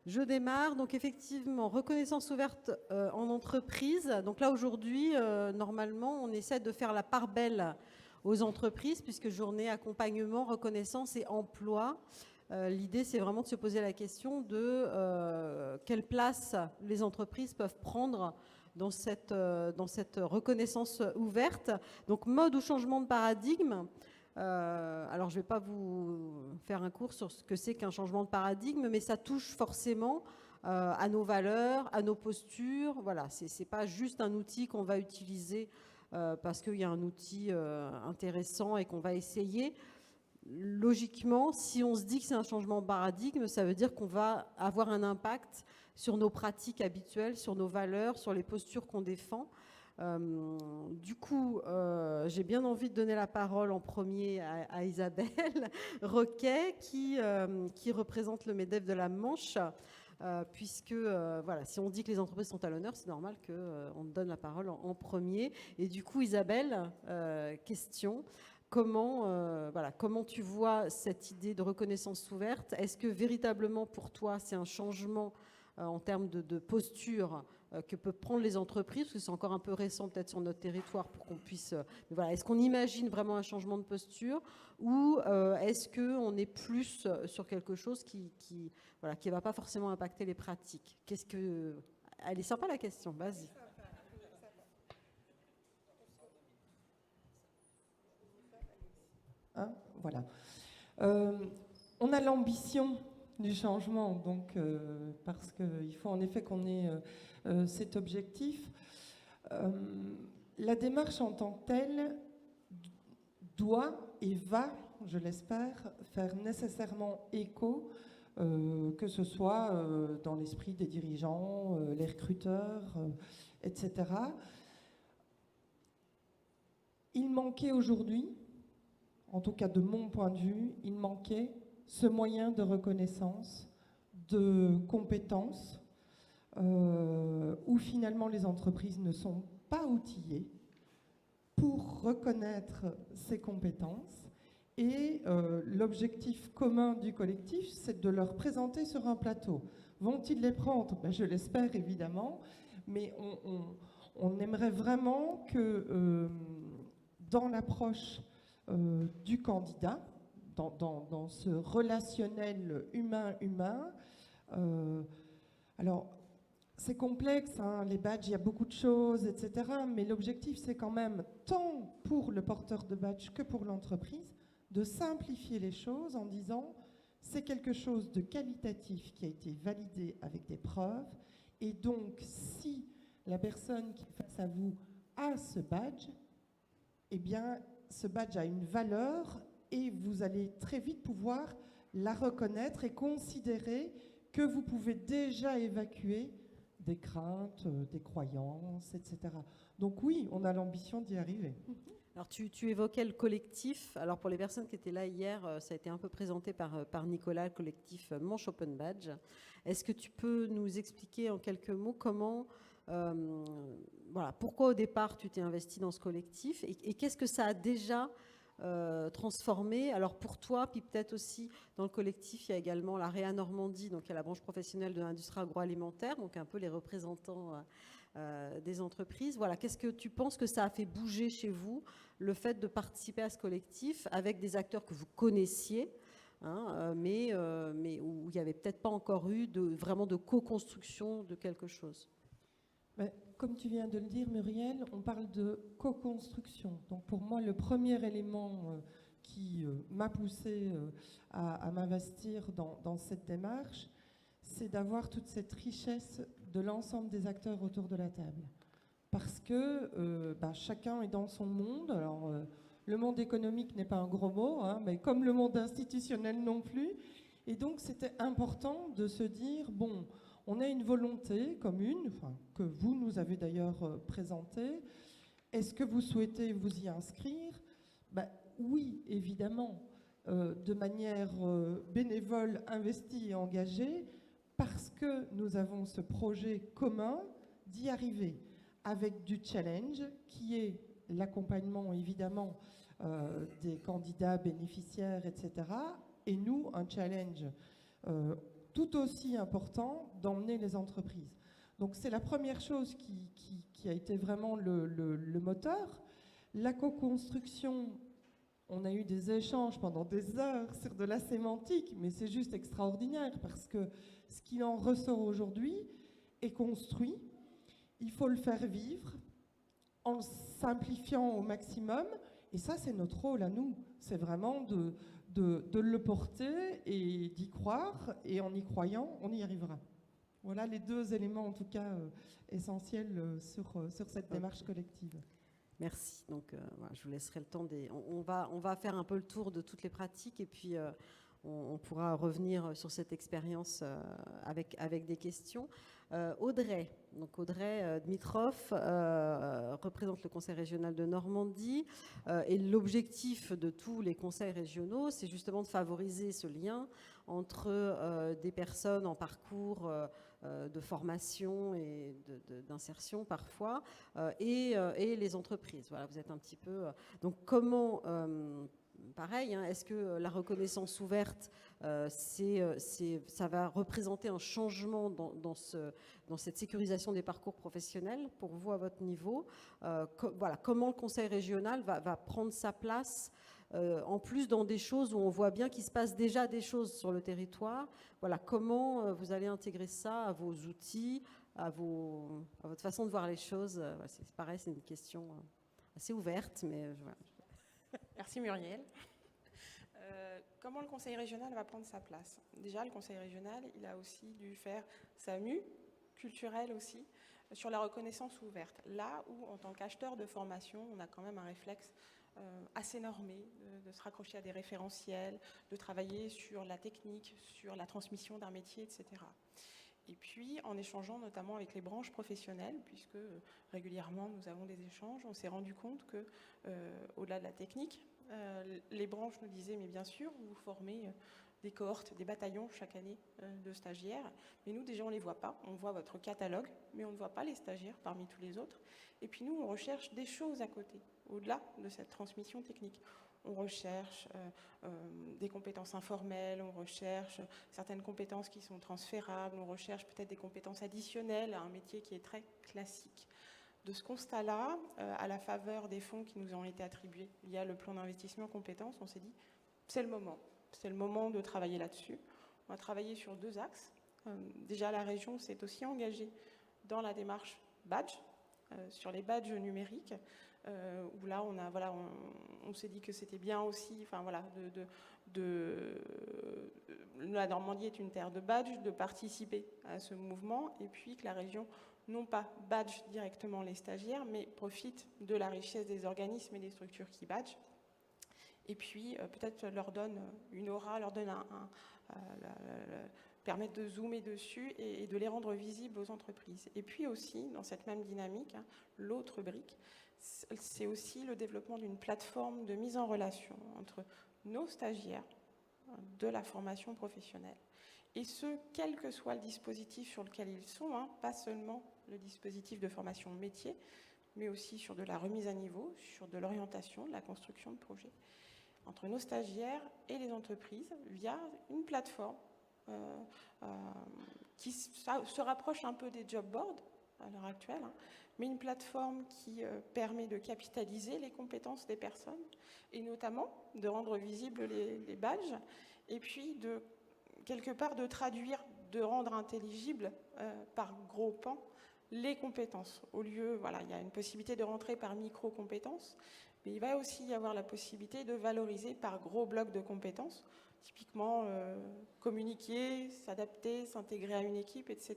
Je démarre. Donc effectivement, reconnaissance ouverte en entreprise. Donc là aujourd'hui, normalement, on essaie de faire la part belle aux entreprises puisque journée accompagnement, reconnaissance et emploi. L'idée, c'est vraiment de se poser la question de quelle place les entreprises peuvent prendre dans cette reconnaissance ouverte. Donc mode ou changement de paradigme. Alors, je ne vais pas vous faire un cours sur ce que c'est qu'un changement de paradigme, mais ça touche forcément à nos valeurs, à nos postures. Voilà, ce n'est pas juste un outil qu'on va utiliser parce qu'il y a un outil intéressant et qu'on va essayer. Logiquement, si on se dit que c'est un changement de paradigme, ça veut dire qu'on va avoir un impact sur nos pratiques habituelles, sur nos valeurs, sur les postures qu'on défend. Du coup, j'ai bien envie de donner la parole en premier à Isabelle Roquet, qui représente le MEDEF de la Manche, puisque voilà, si on dit que les entreprises sont à l'honneur, c'est normal qu'on donne la parole en premier. Et du coup, Isabelle, question. Comment tu vois cette idée de reconnaissance ouverte? Est-ce que véritablement pour toi c'est un changement en termes de posture que peuvent prendre les entreprises, parce que c'est encore un peu récent peut-être sur notre territoire pour qu'on puisse... mais voilà, est-ce qu'on imagine vraiment un changement de posture ou est-ce qu'on est plus sur quelque chose qui ne va pas forcément impacter les pratiques? Elle est sympa la question, vas-y. Voilà. On a l'ambition du changement, donc parce qu'il faut en effet qu'on ait cet objectif. La démarche en tant que telle doit et va, je l'espère, faire nécessairement écho, que ce soit dans l'esprit des dirigeants, les recruteurs, etc. Il manquait aujourd'hui, en tout cas de mon point de vue, il manquait ce moyen de reconnaissance, de compétences, où finalement les entreprises ne sont pas outillées pour reconnaître ces compétences. Et l'objectif commun du collectif, c'est de leur présenter sur un plateau. Vont-ils les prendre? Je l'espère évidemment, mais on aimerait vraiment que dans l'approche du candidat, dans ce relationnel humain-humain. Alors, c'est complexe, hein, les badges, il y a beaucoup de choses, etc. Mais l'objectif, c'est quand même, tant pour le porteur de badge que pour l'entreprise, de simplifier les choses en disant c'est quelque chose de qualitatif qui a été validé avec des preuves. Et donc, si la personne qui est face à vous a ce badge, eh bien, ce badge a une valeur et vous allez très vite pouvoir la reconnaître et considérer que vous pouvez déjà évacuer des craintes, des croyances, etc. Donc oui, on a l'ambition d'y arriver. Alors tu évoquais le collectif. Alors pour les personnes qui étaient là hier, ça a été un peu présenté par Nicolas, le collectif Manche Open Badge. Est-ce que tu peux nous expliquer en quelques mots comment... voilà, pourquoi au départ tu t'es investi dans ce collectif et qu'est-ce que ça a déjà transformé? Alors pour toi, puis peut-être aussi dans le collectif, il y a également la Réa Normandie, donc il y a la branche professionnelle de l'industrie agroalimentaire, donc un peu les représentants des entreprises. Voilà, qu'est-ce que tu penses que ça a fait bouger chez vous, le fait de participer à ce collectif avec des acteurs que vous connaissiez, hein, mais où il n'y avait peut-être pas encore eu vraiment de co-construction de quelque chose? Comme tu viens de le dire, Muriel, on parle de co-construction. Donc pour moi, le premier élément qui m'a poussé à m'investir dans cette démarche, c'est d'avoir toute cette richesse de l'ensemble des acteurs autour de la table. Parce que chacun est dans son monde. Alors, le monde économique n'est pas un gros mot, hein, mais comme le monde institutionnel non plus. Et donc, c'était important de se dire, bon, on a une volonté commune, que vous nous avez d'ailleurs présentée. Est-ce que vous souhaitez vous y inscrire? Oui, évidemment, de manière bénévole, investie et engagée, parce que nous avons ce projet commun d'y arriver, avec du challenge, qui est l'accompagnement, évidemment, des candidats bénéficiaires, etc. Et nous, un challenge tout aussi important d'emmener les entreprises. Donc c'est la première chose qui a été vraiment le moteur. La co-construction, on a eu des échanges pendant des heures sur de la sémantique, mais c'est juste extraordinaire parce que ce qui en ressort aujourd'hui est construit. Il faut le faire vivre en simplifiant au maximum. Et ça, c'est notre rôle à nous. C'est vraiment de le porter et d'y croire. Et en y croyant, on y arrivera. Voilà les deux éléments, en tout cas, essentiels sur cette démarche collective. Merci. Donc, voilà, je vous laisserai le temps des... On va faire un peu le tour de toutes les pratiques et puis on pourra revenir sur cette expérience avec des questions. Audrey Dmitrov représente le Conseil régional de Normandie et l'objectif de tous les conseils régionaux, c'est justement de favoriser ce lien entre des personnes en parcours de formation et d'insertion parfois et les entreprises. Voilà, vous êtes un petit peu... donc comment... pareil, hein, est-ce que la reconnaissance ouverte, ça va représenter un changement dans cette sécurisation des parcours professionnels pour vous à votre niveau voilà, comment le Conseil régional va prendre sa place en plus dans des choses où on voit bien qu'il se passe déjà des choses sur le territoire. Voilà, comment vous allez intégrer ça à vos outils, à votre façon de voir les choses. C'est pareil, c'est une question assez ouverte, mais voilà. Merci Muriel. Comment le Conseil régional va prendre sa place? Déjà, le Conseil régional, il a aussi dû faire sa mue culturelle aussi sur la reconnaissance ouverte. Là où, en tant qu'acheteur de formation, on a quand même un réflexe assez normé de se raccrocher à des référentiels, de travailler sur la technique, sur la transmission d'un métier, etc. Et puis, en échangeant notamment avec les branches professionnelles, puisque régulièrement nous avons des échanges, on s'est rendu compte que, au-delà de la technique, les branches nous disaient, mais bien sûr, vous formez des cohortes, des bataillons chaque année de stagiaires, mais nous déjà on ne les voit pas, on voit votre catalogue, mais on ne voit pas les stagiaires parmi tous les autres. Et puis nous, on recherche des choses à côté, au-delà de cette transmission technique. On recherche des compétences informelles, on recherche certaines compétences qui sont transférables, on recherche peut-être des compétences additionnelles à un métier qui est très classique. De ce constat-là, à la faveur des fonds qui nous ont été attribués via le plan d'investissement compétences, on s'est dit c'est le moment de travailler là-dessus. On a travaillé sur deux axes. Déjà, la région s'est aussi engagée dans la démarche badge, sur les badges numériques, où là, on s'est dit que c'était bien aussi, enfin voilà, la Normandie est une terre de badge, de participer à ce mouvement, et puis que la région, non pas badge directement les stagiaires, mais profite de la richesse des organismes et des structures qui badgent, et puis peut-être leur donne une aura, leur donne permettre de zoomer dessus et de les rendre visibles aux entreprises. Et puis aussi, dans cette même dynamique, hein, l'autre brique, c'est aussi le développement d'une plateforme de mise en relation entre nos stagiaires de la formation professionnelle. Et ce, quel que soit le dispositif sur lequel ils sont, hein, pas seulement le dispositif de formation métier, mais aussi sur de la remise à niveau, sur de l'orientation, de la construction de projets, entre nos stagiaires et les entreprises, via une plateforme qui se rapproche un peu des job boards à l'heure actuelle, hein, mais une plateforme qui permet de capitaliser les compétences des personnes et notamment de rendre visibles les badges et puis quelque part de traduire, de rendre intelligibles par gros pans les compétences. Au lieu, voilà, il y a une possibilité de rentrer par micro-compétences, mais il va aussi y avoir la possibilité de valoriser par gros blocs de compétences, typiquement communiquer, s'adapter, s'intégrer à une équipe, etc.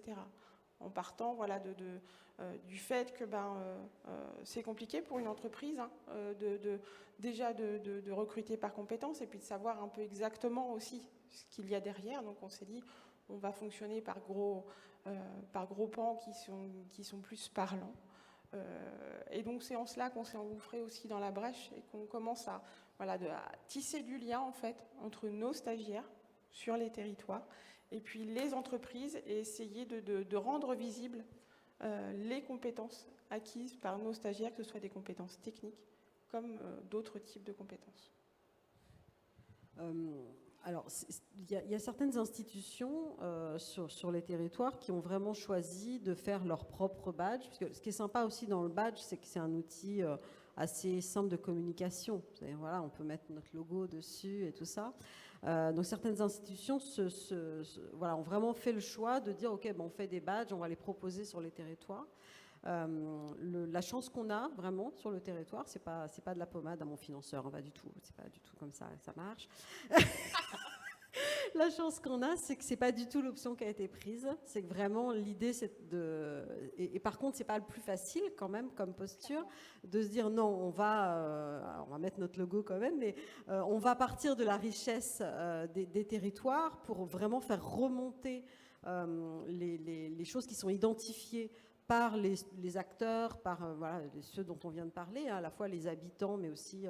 En partant voilà, du fait que c'est compliqué pour une entreprise hein, déjà de recruter par compétences et puis de savoir un peu exactement aussi ce qu'il y a derrière. Donc on s'est dit, on va fonctionner par gros pans qui sont plus parlants. Et donc c'est en cela qu'on s'est engouffré aussi dans la brèche et qu'on commence à tisser du lien en fait entre nos stagiaires sur les territoires et puis les entreprises et essayer de rendre visibles les compétences acquises par nos stagiaires, que ce soit des compétences techniques comme d'autres types de compétences. Alors, il y a certaines institutions sur les territoires qui ont vraiment choisi de faire leur propre badge. Parce que ce qui est sympa aussi dans le badge, c'est que c'est un outil assez simple de communication. Voilà, on peut mettre notre logo dessus et tout ça. Donc certaines institutions voilà, ont vraiment fait le choix de dire, OK, on fait des badges, on va les proposer sur les territoires. La chance qu'on a vraiment sur le territoire, c'est pas de la pommade à mon financeur, hein, pas du tout, c'est pas du tout comme ça marche. La chance qu'on a, c'est que c'est pas du tout l'option qui a été prise. C'est que vraiment l'idée, c'est de. Et par contre, c'est pas le plus facile quand même comme posture de se dire non, on va mettre notre logo quand même, mais on va partir de la richesse des territoires pour vraiment faire remonter les choses qui sont identifiées par les acteurs, par voilà, ceux dont on vient de parler, hein, à la fois les habitants, mais aussi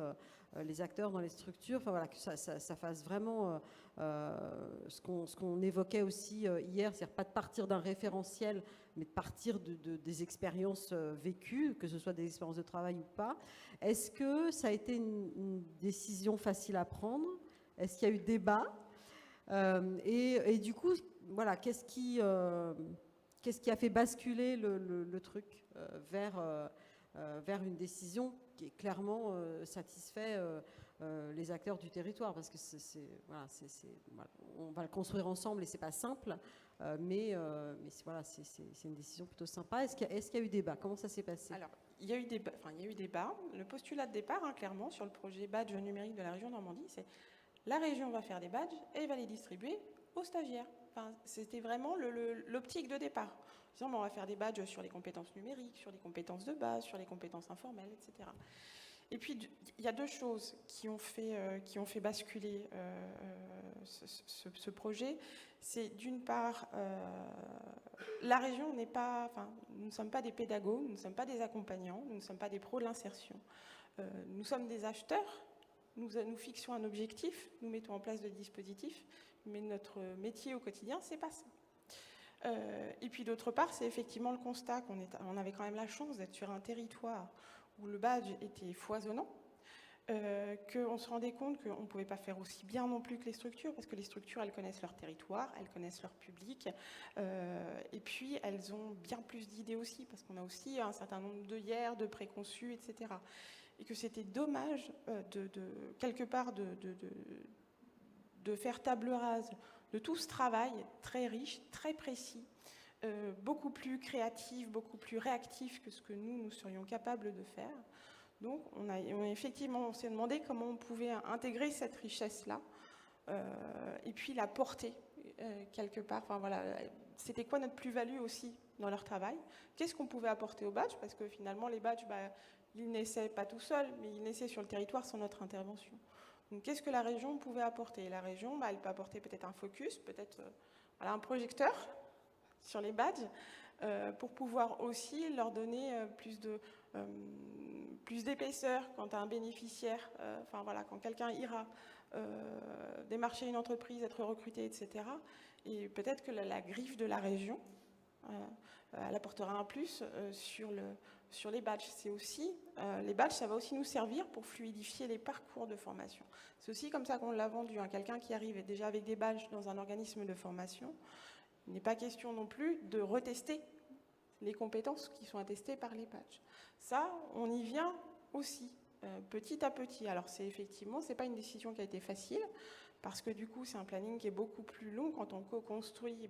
les acteurs dans les structures, enfin, voilà, que ça fasse vraiment ce qu'on évoquait aussi hier, c'est-à-dire pas de partir d'un référentiel, mais de partir des expériences vécues, que ce soit des expériences de travail ou pas. Est-ce que ça a été une décision facile à prendre? Est-ce qu'il y a eu débat? Et du coup, voilà, qu'est-ce qui a fait basculer le truc vers une décision qui est clairement satisfait les acteurs du territoire, parce que voilà, on va le construire ensemble et c'est pas simple, mais voilà, c'est une décision plutôt sympa. Est-ce qu'il y a eu débat? Comment ça s'est passé? Alors, il y a eu débat. Le postulat de départ, hein, clairement, sur le projet badge numérique de la région Normandie, c'est la région va faire des badges et va les distribuer aux stagiaires. Enfin, c'était vraiment l'optique de départ. Disons, on va faire des badges sur les compétences numériques, sur les compétences de base, sur les compétences informelles, etc. Et puis, il y a deux choses qui ont fait basculer ce projet. C'est d'une part, la région n'est pas, enfin, nous ne sommes pas des pédagogues, nous ne sommes pas des accompagnants, nous ne sommes pas des pros de l'insertion. Nous sommes des acheteurs, nous fixons un objectif, nous mettons en place des dispositifs, mais notre métier au quotidien, c'est pas ça. Et puis d'autre part, c'est effectivement le constat qu'on avait quand même la chance d'être sur un territoire où le badge était foisonnant, qu'on se rendait compte qu'on ne pouvait pas faire aussi bien non plus que les structures, parce que les structures, elles connaissent leur territoire, elles connaissent leur public, et puis elles ont bien plus d'idées aussi, parce qu'on a aussi un certain nombre d'œillères, de préconçus, etc. Et que c'était dommage quelque part de faire table rase de tout ce travail très riche, très précis, beaucoup plus créatif, beaucoup plus réactif que ce que nous serions capables de faire. Donc, on s'est demandé comment on pouvait intégrer cette richesse-là et puis la porter quelque part. Enfin, voilà, c'était quoi notre plus-value aussi dans leur travail? Qu'est-ce qu'on pouvait apporter au badge? Parce que finalement, les badges, ils naissaient pas tout seuls, mais ils naissaient sur le territoire sans notre intervention. Donc, qu'est-ce que la région pouvait apporter? La région, elle peut apporter peut-être un focus, peut-être voilà, un projecteur sur les badges, pour pouvoir aussi leur donner plus d'épaisseur quand un bénéficiaire, enfin voilà, quand quelqu'un ira démarcher une entreprise, être recruté, etc. Et peut-être que la griffe de la région, elle apportera un plus sur les badges. C'est aussi, les badges, ça va aussi nous servir pour fluidifier les parcours de formation. C'est aussi comme ça qu'on l'a vendu. Hein. Quelqu'un qui arrive déjà avec des badges dans un organisme de formation, il n'est pas question non plus de retester les compétences qui sont attestées par les badges. Ça, on y vient aussi, petit à petit. Alors, c'est pas une décision qui a été facile, parce que du coup, c'est un planning qui est beaucoup plus long. Quand on co-construit,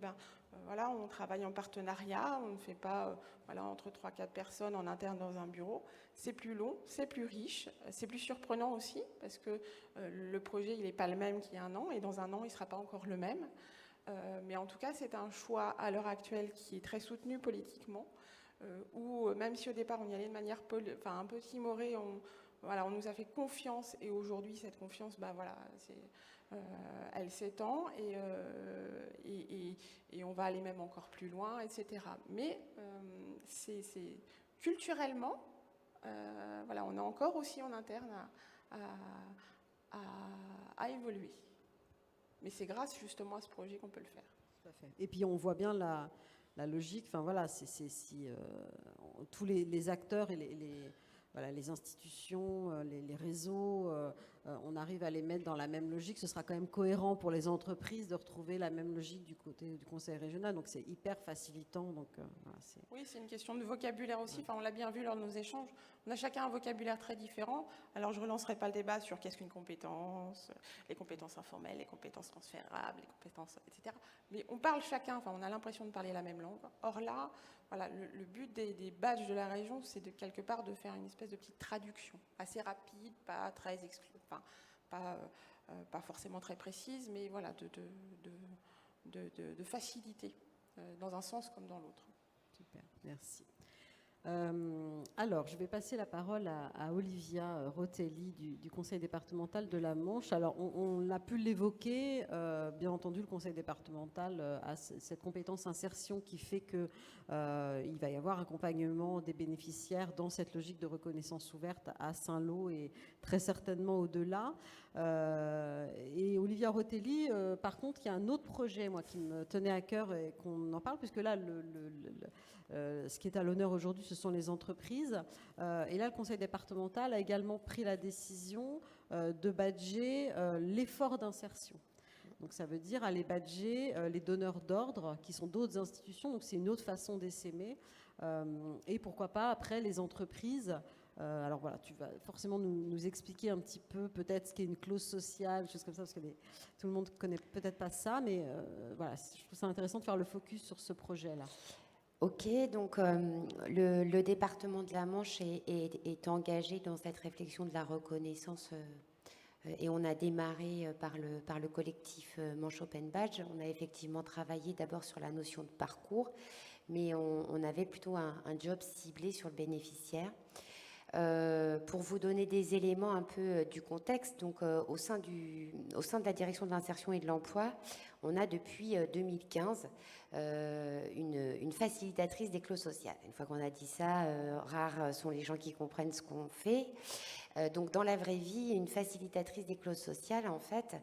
voilà, on travaille en partenariat, on ne fait pas voilà, entre 3-4 personnes en interne dans un bureau. C'est plus long, c'est plus riche, c'est plus surprenant aussi, parce que le projet, il n'est pas le même qu'il y a un an, et dans un an, il ne sera pas encore le même. Mais en tout cas, c'est un choix à l'heure actuelle qui est très soutenu politiquement, où même si au départ, on y allait de manière un peu timorée, on nous a fait confiance, et aujourd'hui, cette confiance, voilà, elle s'étend et on va aller même encore plus loin, etc. Mais c'est culturellement, voilà, on est encore aussi en interne à évoluer. Mais c'est grâce justement à ce projet qu'on peut le faire. Tout à fait. Et puis on voit bien la logique. Enfin voilà, tous les acteurs et les institutions, les réseaux on arrive à les mettre dans la même logique, ce sera quand même cohérent pour les entreprises de retrouver la même logique du côté du conseil régional. Donc c'est hyper facilitant. Donc, voilà, oui, c'est une question de vocabulaire aussi. Enfin, on l'a bien vu lors de nos échanges. On a chacun un vocabulaire très différent. Alors, je ne relancerai pas le débat sur qu'est-ce qu'une compétence, les compétences informelles, les compétences transférables, les compétences, etc. Mais on parle chacun, enfin, on a l'impression de parler la même langue. Or là, voilà, le but des badges de la région, c'est de quelque part de faire une espèce de petite traduction assez rapide, pas très enfin, pas forcément très précise, mais voilà, de faciliter dans un sens comme dans l'autre. Super, merci. Alors, je vais passer la parole à Olivia Rotelli du Conseil départemental de la Manche. Alors, on a pu l'évoquer, bien entendu, le Conseil départemental a cette compétence insertion qui fait qu'il va y avoir accompagnement des bénéficiaires dans cette logique de reconnaissance ouverte à Saint-Lô et très certainement au-delà. Et Olivia Rotelli, par contre, il y a un autre projet, moi, qui me tenait à cœur et qu'on en parle, puisque là, ce qui est à l'honneur aujourd'hui, ce sont les entreprises. Et là, le conseil départemental a également pris la décision de badger l'effort d'insertion. Donc ça veut dire aller badger les donneurs d'ordre, qui sont d'autres institutions, donc c'est une autre façon d'essaimer. Et pourquoi pas, après, les entreprises. Alors voilà, tu vas forcément nous expliquer un petit peu peut-être ce qu'est une clause sociale, des choses comme ça, parce que tout le monde ne connaît peut-être pas ça, mais voilà, je trouve ça intéressant de faire le focus sur ce projet-là. Ok, donc le département de la Manche est engagé dans cette réflexion de la reconnaissance et on a démarré par le collectif Manche Open Badge. On a effectivement travaillé d'abord sur la notion de parcours, mais on avait plutôt un job ciblé sur le bénéficiaire. Pour vous donner des éléments un peu du contexte, donc au sein de la direction de l'insertion et de l'emploi, on a depuis 2015 une facilitatrice des clauses sociales. Une fois qu'on a dit ça, rares sont les gens qui comprennent ce qu'on fait. Donc dans la vraie vie, une facilitatrice des clauses sociales, en fait,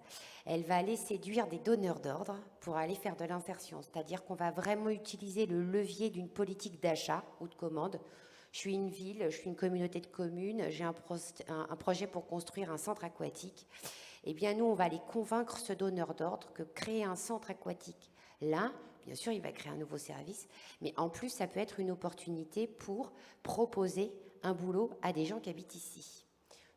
elle va aller séduire des donneurs d'ordre pour aller faire de l'insertion. C'est-à-dire qu'on va vraiment utiliser le levier d'une politique d'achat ou de commande. Je suis une ville, je suis une communauté de communes, j'ai un projet pour construire un centre aquatique. Eh bien, nous, on va aller convaincre ce donneur d'ordre que créer un centre aquatique, là, bien sûr, il va créer un nouveau service, mais en plus, ça peut être une opportunité pour proposer un boulot à des gens qui habitent ici.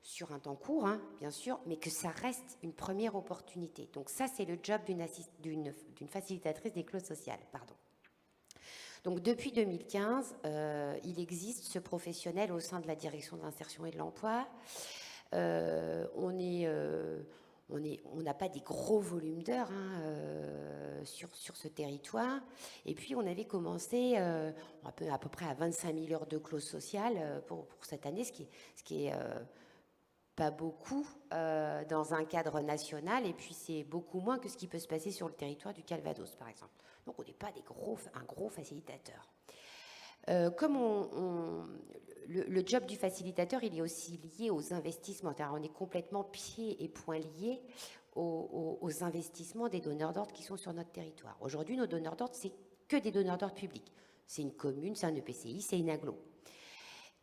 Sur un temps court, hein, bien sûr, mais que ça reste une première opportunité. Donc ça, c'est le job d'une facilitatrice des clauses sociales, pardon. Donc depuis 2015, il existe ce professionnel au sein de la direction de l'insertion et de l'emploi. On n'a pas des gros volumes d'heures sur ce territoire. Et puis on avait commencé à peu près à 25 000 heures de clauses sociales pour cette année, ce qui est pas beaucoup dans un cadre national, et puis c'est beaucoup moins que ce qui peut se passer sur le territoire du Calvados, par exemple. Donc on n'est pas un gros facilitateur. Comme le job du facilitateur, il est aussi lié aux investissements. On est complètement pieds et poings liés aux investissements des donneurs d'ordre qui sont sur notre territoire. Aujourd'hui, nos donneurs d'ordre, c'est que des donneurs d'ordre publics. C'est une commune, c'est un EPCI, c'est une agglo.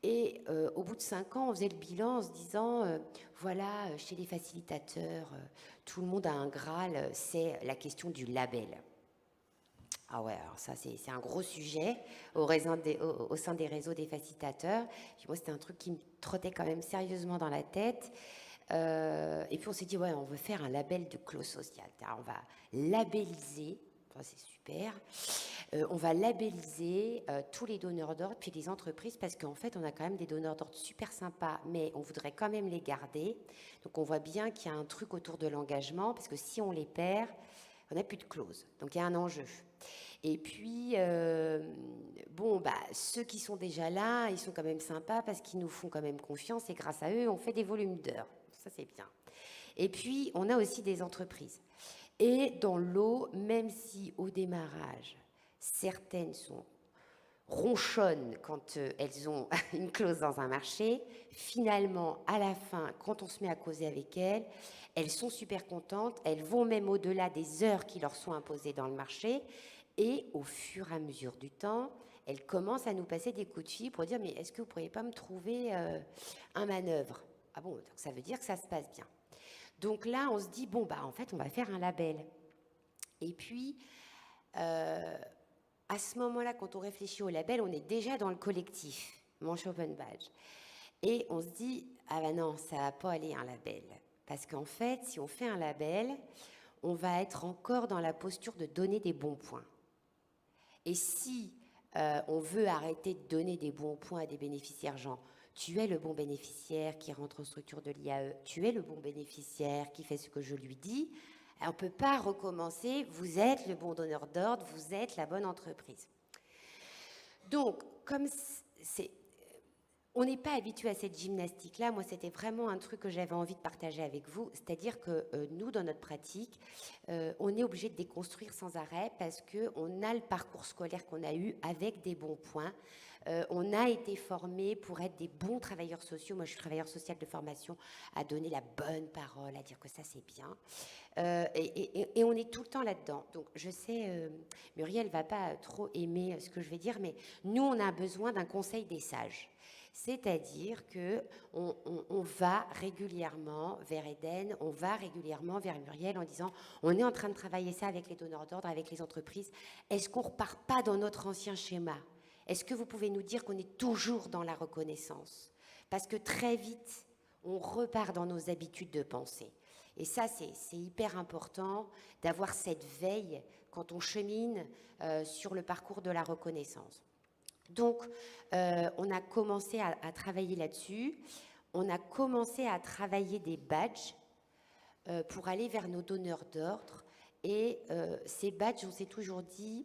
Et au bout de 5 ans, on faisait le bilan en se disant, voilà, chez les facilitateurs, tout le monde a un Graal, c'est la question du label. Ah ouais, alors ça, c'est un gros sujet au sein des réseaux des facilitateurs. Puis moi, c'était un truc qui me trottait quand même sérieusement dans la tête. Et puis on s'est dit, ouais, on veut faire un label de clause sociale. On va labelliser, enfin, c'est super, on va labelliser tous les donneurs d'ordre, puis les entreprises, parce qu'en fait, on a quand même des donneurs d'ordre super sympas, mais on voudrait quand même les garder. Donc on voit bien qu'il y a un truc autour de l'engagement, parce que si on les perd, on n'a plus de clause. Donc il y a un enjeu. Et puis, ceux qui sont déjà là, ils sont quand même sympas parce qu'ils nous font quand même confiance et grâce à eux, on fait des volumes d'heures. Ça, c'est bien. Et puis, on a aussi des entreprises. Et dans l'eau, même si au démarrage, certaines ronchonnent quand elles ont une clause dans un marché, finalement, à la fin, quand on se met à causer avec elles sont super contentes, elles vont même au-delà des heures qui leur sont imposées dans le marché. Et au fur et à mesure du temps, elles commencent à nous passer des coups de fil pour dire « Mais est-ce que vous ne pourriez pas me trouver un manœuvre ?» Ah bon, donc ça veut dire que ça se passe bien. Donc là, on se dit, bon, en fait, on va faire un label. Et puis, à ce moment-là, quand on réfléchit au label, on est déjà dans le collectif, Manche Open Badge. Et on se dit, ah ben non, ça ne va pas aller un label. Parce qu'en fait, si on fait un label, on va être encore dans la posture de donner des bons points. Et si on veut arrêter de donner des bons points à des bénéficiaires, genre, tu es le bon bénéficiaire qui rentre en structure de l'IAE, tu es le bon bénéficiaire qui fait ce que je lui dis, on ne peut pas recommencer, vous êtes le bon donneur d'ordre, vous êtes la bonne entreprise. Donc, comme on n'est pas habitué à cette gymnastique-là, moi c'était vraiment un truc que j'avais envie de partager avec vous, c'est-à-dire que nous, dans notre pratique, on est obligé de déconstruire sans arrêt parce qu'on a le parcours scolaire qu'on a eu avec des bons points. On a été formés pour être des bons travailleurs sociaux. Moi, je suis travailleur social de formation, à donner la bonne parole, à dire que ça, c'est bien. Et on est tout le temps là-dedans. Donc, je sais, Muriel ne va pas trop aimer ce que je vais dire, mais nous, on a besoin d'un conseil des sages. C'est-à-dire qu'on va régulièrement vers Eden, on va régulièrement vers Muriel en disant on est en train de travailler ça avec les donneurs d'ordre, avec les entreprises. Est-ce qu'on ne repart pas dans notre ancien schéma ? Est-ce que vous pouvez nous dire qu'on est toujours dans la reconnaissance ? Parce que très vite, on repart dans nos habitudes de pensée. Et ça, c'est hyper important d'avoir cette veille quand on chemine sur le parcours de la reconnaissance. Donc, on a commencé à travailler là-dessus. On a commencé à travailler des badges pour aller vers nos donneurs d'ordre. Et ces badges, on s'est toujours dit,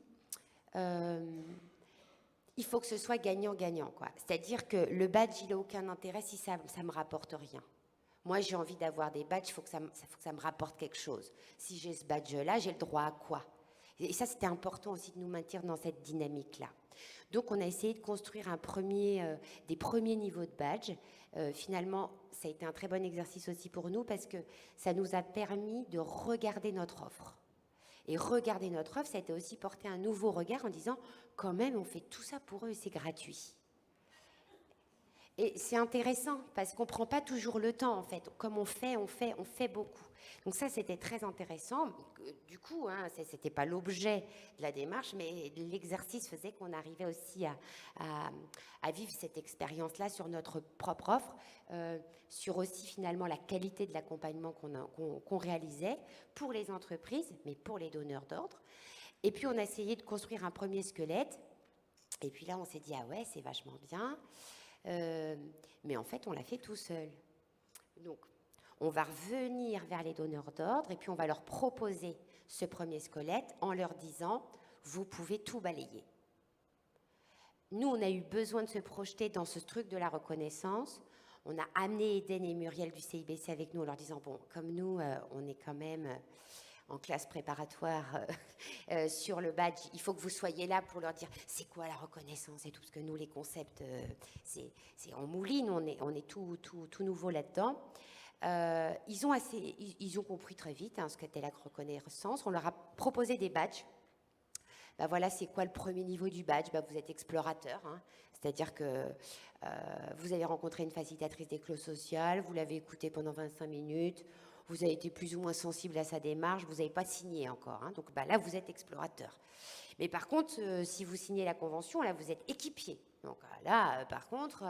il faut que ce soit gagnant-gagnant, quoi. C'est-à-dire que le badge, il n'a aucun intérêt si ça ne me rapporte rien. Moi, j'ai envie d'avoir des badges, il faut que ça me rapporte quelque chose. Si j'ai ce badge-là, j'ai le droit à quoi ? Et ça, c'était important aussi de nous maintenir dans cette dynamique-là. Donc, on a essayé de construire des premiers niveaux de badge. Finalement, ça a été un très bon exercice aussi pour nous parce que ça nous a permis de regarder notre offre. Et regarder notre offre, ça a été aussi porter un nouveau regard en disant, quand même, on fait tout ça pour eux et c'est gratuit. Et c'est intéressant parce qu'on ne prend pas toujours le temps, en fait. Comme on fait beaucoup. Donc ça, c'était très intéressant. Du coup, ce n'était pas l'objet de la démarche, mais l'exercice faisait qu'on arrivait aussi à vivre cette expérience-là sur notre propre offre, sur aussi finalement la qualité de l'accompagnement qu'on réalisait pour les entreprises, mais pour les donneurs d'ordre. Et puis, on a essayé de construire un premier squelette. Et puis là, on s'est dit, ah ouais, c'est vachement bien. Mais en fait, on l'a fait tout seul. Donc, on va revenir vers les donneurs d'ordre et puis on va leur proposer ce premier squelette en leur disant « vous pouvez tout balayer ». Nous, on a eu besoin de se projeter dans ce truc de la reconnaissance. On a amené Eden et Muriel du CIBC avec nous en leur disant « bon, comme nous, on est quand même en classe préparatoire sur le badge, il faut que vous soyez là pour leur dire c'est quoi la reconnaissance et tout, parce que nous, les concepts, c'est en mouline, on est tout nouveau là-dedans. Ils ont compris très vite ce qu'était la reconnaissance. On leur a proposé des badges. Voilà, c'est quoi le premier niveau du badge ? Vous êtes explorateur, c'est-à-dire que vous avez rencontré une facilitatrice d'éclos social, vous l'avez écoutée pendant 25 minutes, vous avez été plus ou moins sensible à sa démarche, vous n'avez pas signé encore. Donc là, vous êtes explorateur. Mais par contre, si vous signez la convention, là, vous êtes équipier. Donc là, par contre,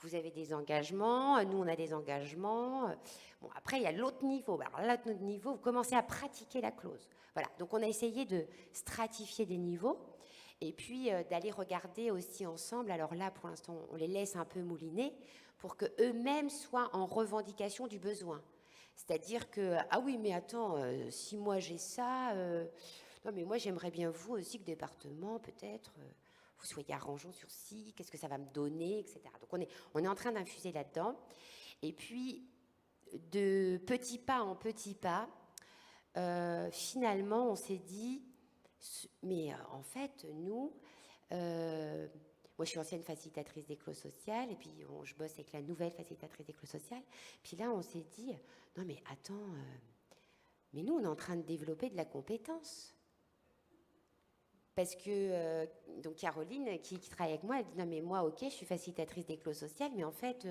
vous avez des engagements, nous, on a des engagements. Bon, après, il y a l'autre niveau. Alors là, l'autre niveau, vous commencez à pratiquer la clause. Voilà, donc on a essayé de stratifier des niveaux et puis d'aller regarder aussi ensemble. Alors là, pour l'instant, on les laisse un peu mouliner pour qu'eux-mêmes soient en revendication du besoin. C'est-à-dire que, ah oui, mais attends, si moi j'ai ça, non mais moi j'aimerais bien vous aussi que département, peut-être, vous soyez arrangeant sur ci, qu'est-ce que ça va me donner, etc. Donc on est en train d'infuser là-dedans. Et puis, de petit pas en petit pas, finalement on s'est dit, mais en fait, nous... moi, je suis ancienne facilitatrice d'éclos social, et puis je bosse avec la nouvelle facilitatrice d'éclos social. Puis là, on s'est dit, non mais attends, mais nous, on est en train de développer de la compétence. Parce que, donc Caroline, qui travaille avec moi, elle dit non mais moi, ok, je suis facilitatrice des clauses sociales, mais en fait,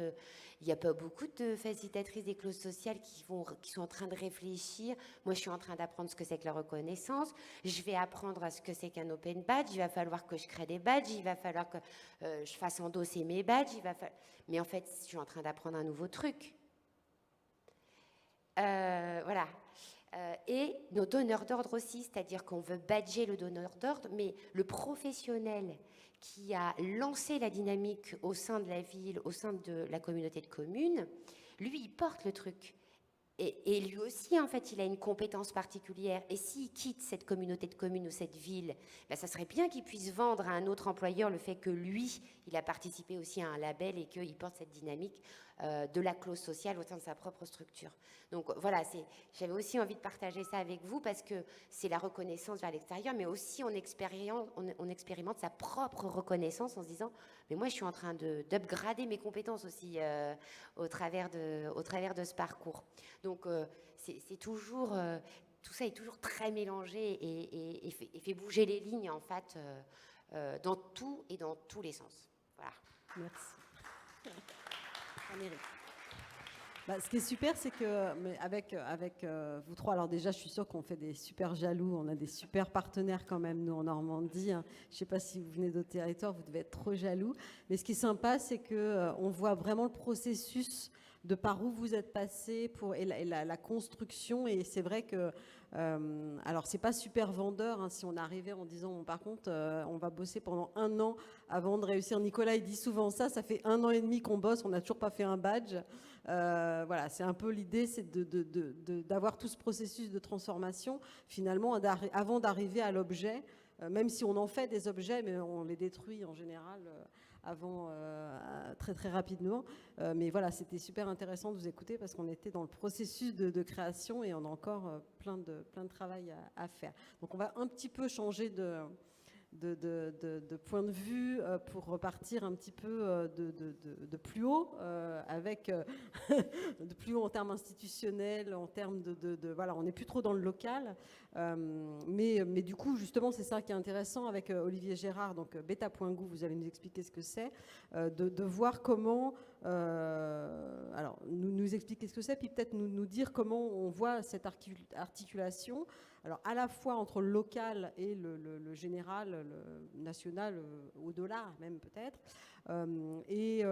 il n'y a pas beaucoup de facilitatrices des clauses sociales qui sont en train de réfléchir. Moi, je suis en train d'apprendre ce que c'est que la reconnaissance. Je vais apprendre à ce que c'est qu'un open badge. Il va falloir que je crée des badges. Il va falloir que je fasse endosser mes badges. Mais en fait, je suis en train d'apprendre un nouveau truc. Voilà. Et nos donneurs d'ordre aussi, c'est-à-dire qu'on veut badger le donneur d'ordre, mais le professionnel qui a lancé la dynamique au sein de la ville, au sein de la communauté de communes, lui, il porte le truc. Et lui aussi, en fait, il a une compétence particulière. Et s'il quitte cette communauté de communes ou cette ville, ben, ça serait bien qu'il puisse vendre à un autre employeur le fait que lui, il a participé aussi à un label et qu'il porte cette dynamique de la clause sociale au sein de sa propre structure. Donc voilà, j'avais aussi envie de partager ça avec vous parce que c'est la reconnaissance vers l'extérieur, mais aussi on expérimente sa propre reconnaissance en se disant mais moi je suis en train d'upgrader mes compétences aussi au travers de ce parcours. Donc c'est toujours tout ça est toujours très mélangé et fait bouger les lignes en fait dans tout et dans tous les sens. Voilà. Merci. Amérique. Bah, ce qui est super, c'est que avec vous trois, alors déjà, je suis sûre qu'on fait des super jaloux, on a des super partenaires quand même, nous, en Normandie. Hein. Je ne sais pas si vous venez d'autres territoires, vous devez être trop jaloux. Mais ce qui est sympa, c'est qu'on voit vraiment le processus de par où vous êtes passé et la construction. Et c'est vrai que, alors, c'est pas super vendeur hein, si on arrivait en disant, bon, par contre, on va bosser pendant 1 an avant de réussir. Nicolas, il dit souvent ça fait 1 an et demi qu'on bosse, on n'a toujours pas fait un badge. Voilà, c'est un peu l'idée, c'est d'avoir tout ce processus de transformation, finalement, avant d'arriver à l'objet, même si on en fait des objets, mais on les détruit en général avant très très rapidement. Mais voilà, c'était super intéressant de vous écouter parce qu'on était dans le processus de création et on a encore plein de travail à faire. Donc on va un petit peu changer de point de vue pour repartir un petit peu de plus haut, avec de plus haut en termes institutionnels, en termes voilà, on n'est plus trop dans le local, mais du coup justement c'est ça qui est intéressant avec Olivier Gérard, donc beta.gouv, vous allez nous expliquer ce que c'est, de voir comment, alors nous expliquer ce que c'est, puis peut-être nous dire comment on voit cette articulation. Alors, à la fois entre le local et le général, le national, au dollar même peut-être, et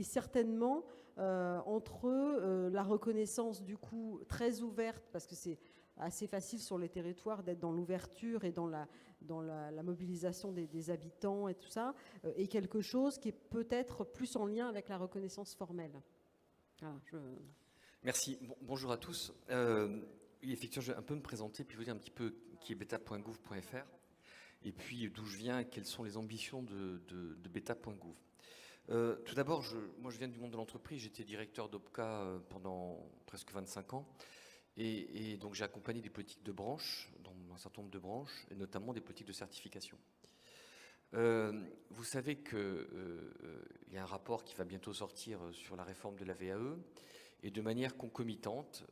certainement entre la reconnaissance du coup très ouverte, parce que c'est assez facile sur les territoires d'être dans l'ouverture et dans la mobilisation des habitants et tout ça, et quelque chose qui est peut-être plus en lien avec la reconnaissance formelle. Voilà, Merci. Bonjour à tous. Oui, effectivement, je vais un peu me présenter, puis vous dire un petit peu qui est beta.gouv.fr, et puis d'où je viens et quelles sont les ambitions de beta.gouv. Tout d'abord, moi je viens du monde de l'entreprise, j'étais directeur d'OPCA pendant presque 25 ans, et donc j'ai accompagné des politiques de branches, dans un certain nombre de branches, et notamment des politiques de certification. Vous savez qu'il y a un rapport qui va bientôt sortir sur la réforme de la VAE, et de manière concomitante,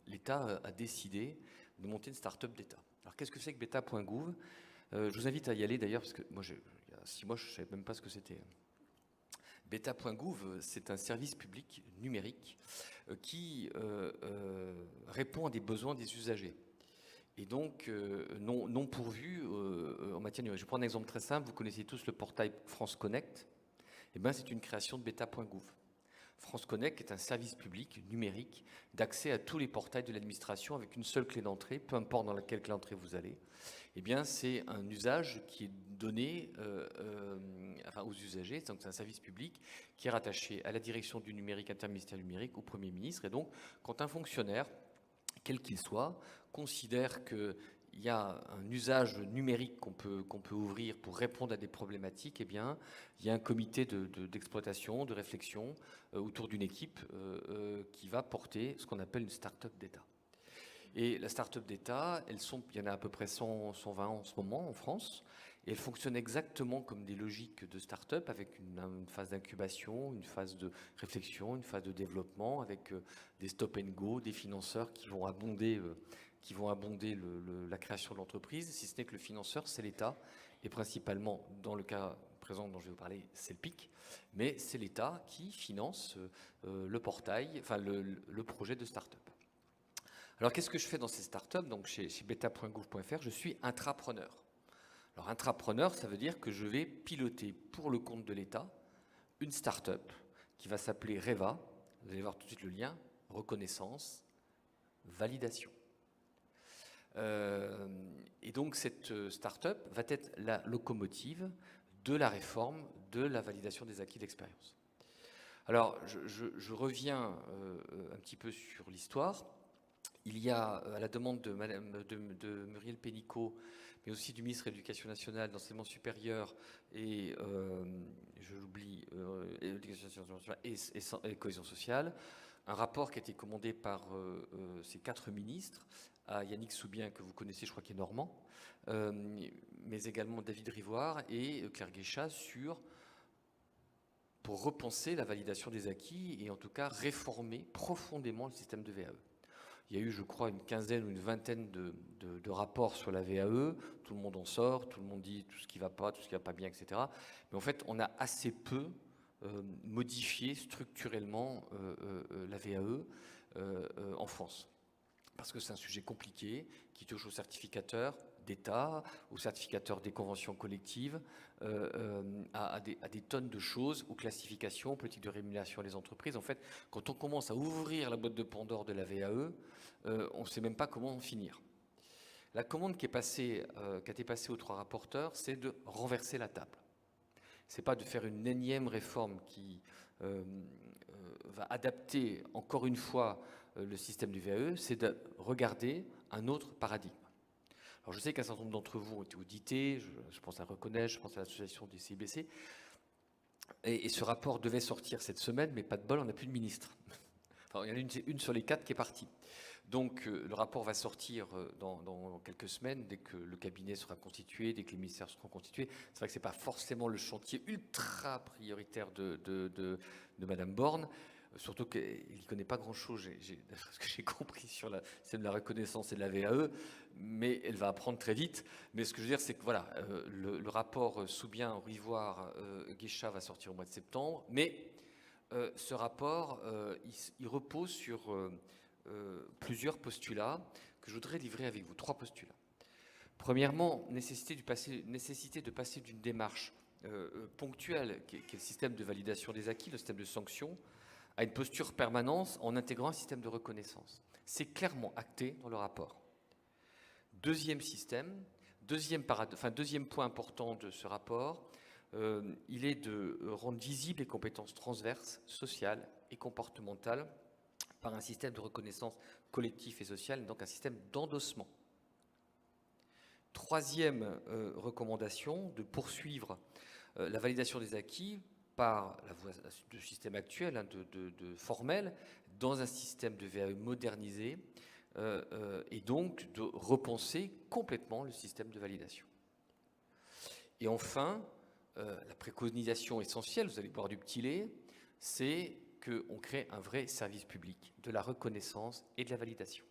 l'État a décidé de monter une start-up d'État. Alors qu'est-ce que c'est que beta.gouv ? Je vous invite à y aller d'ailleurs, parce que moi, il y a 6 mois, je ne savais même pas ce que c'était. Beta.gouv, c'est un service public numérique qui répond à des besoins des usagers. Et donc, non pourvu en matière numérique. Je vais prendre un exemple très simple. Vous connaissez tous le portail France Connect. Eh bien, c'est une création de beta.gouv. France Connect est un service public numérique d'accès à tous les portails de l'administration avec une seule clé d'entrée, peu importe dans laquelle clé d'entrée vous allez. Eh bien, c'est un usage qui est donné aux usagers. Donc, c'est un service public qui est rattaché à la direction du numérique, interministériel numérique, au Premier ministre. Et donc, quand un fonctionnaire, quel qu'il soit, considère qu'il y a un usage numérique qu'on peut ouvrir pour répondre à des problématiques, eh bien, il y a un comité d'exploitation, de réflexion autour d'une équipe qui va porter ce qu'on appelle une start-up d'État. Et la start-up d'État, il y en a à peu près 120 en ce moment en France, et elles fonctionnent exactement comme des logiques de start-up, avec une phase d'incubation, une phase de réflexion, une phase de développement, avec des stop and go, des financeurs qui vont abonder qui vont abonder la création de l'entreprise, si ce n'est que le financeur, c'est l'État, et principalement, dans le cas présent dont je vais vous parler, c'est le PIC, mais c'est l'État qui finance le portail, enfin le projet de start-up. Alors, qu'est-ce que je fais dans ces start-up? Donc, chez beta.gouv.fr, je suis intrapreneur. Alors, intrapreneur, ça veut dire que je vais piloter pour le compte de l'État une start-up qui va s'appeler REVA. Vous allez voir tout de suite le lien, reconnaissance, validation. Et donc, cette start-up va être la locomotive de la réforme de la validation des acquis d'expérience. Alors, je reviens un petit peu sur l'histoire. Il y a, à la demande de Muriel Pénicaud, mais aussi du ministre de l'Éducation nationale, d'enseignement supérieur et, je l'oublie, éducation nationale et cohésion sociale, un rapport qui a été commandé par ces 4 ministres, à Yannick Soubien, que vous connaissez, je crois qu'il est normand, mais également David Rivoire et Claire Guéchat pour repenser la validation des acquis et en tout cas réformer profondément le système de VAE. Il y a eu, je crois, une quinzaine ou une vingtaine de rapports sur la VAE. Tout le monde en sort, tout le monde dit tout ce qui ne va pas, tout ce qui ne va pas bien, etc. Mais en fait, on a assez peu modifié structurellement la VAE en France. Parce que c'est un sujet compliqué qui touche aux certificateurs d'État, aux certificateurs des conventions collectives, à des tonnes de choses, aux classifications, politiques de rémunération des entreprises. En fait, quand on commence à ouvrir la boîte de Pandore de la VAE, on ne sait même pas comment en finir. La commande qui a été passée aux 3 rapporteurs, c'est de renverser la table. Ce n'est pas de faire une énième réforme qui va adapter encore une fois le système du VAE, c'est de regarder un autre paradigme. Alors je sais qu'un certain nombre d'entre vous ont été audités, je pense à Reconnaître, je pense à l'association des CIBC, et ce rapport devait sortir cette semaine, mais pas de bol, on n'a plus de ministre. Enfin, il y en a une sur les 4 qui est partie. Donc le rapport va sortir dans quelques semaines, dès que le cabinet sera constitué, dès que les ministères seront constitués. C'est vrai que ce n'est pas forcément le chantier ultra prioritaire de Madame Borne, surtout qu'il n'y connaît pas grand-chose, ce que j'ai compris sur le système de la reconnaissance et de la VAE, mais elle va apprendre très vite. Mais ce que je veux dire, c'est que voilà, le rapport Soubien, Rivoire, Guéchat va sortir au mois de septembre, mais ce rapport, il repose sur plusieurs postulats que je voudrais livrer avec vous. 3 postulats. Premièrement, nécessité de passer d'une démarche ponctuelle, qui est le système de validation des acquis, le système de sanctions, à une posture permanente en intégrant un système de reconnaissance. C'est clairement acté dans le rapport. Deuxième point important de ce rapport, il est de rendre visibles les compétences transverses, sociales et comportementales par un système de reconnaissance collectif et social, donc un système d'endossement. Troisième recommandation, de poursuivre la validation des acquis par la voie du système actuel, de formel, dans un système de VAE modernisé, et donc de repenser complètement le système de validation. Et enfin, la préconisation essentielle, vous allez boire du petit lait, c'est qu'on crée un vrai service public de la reconnaissance et de la validation.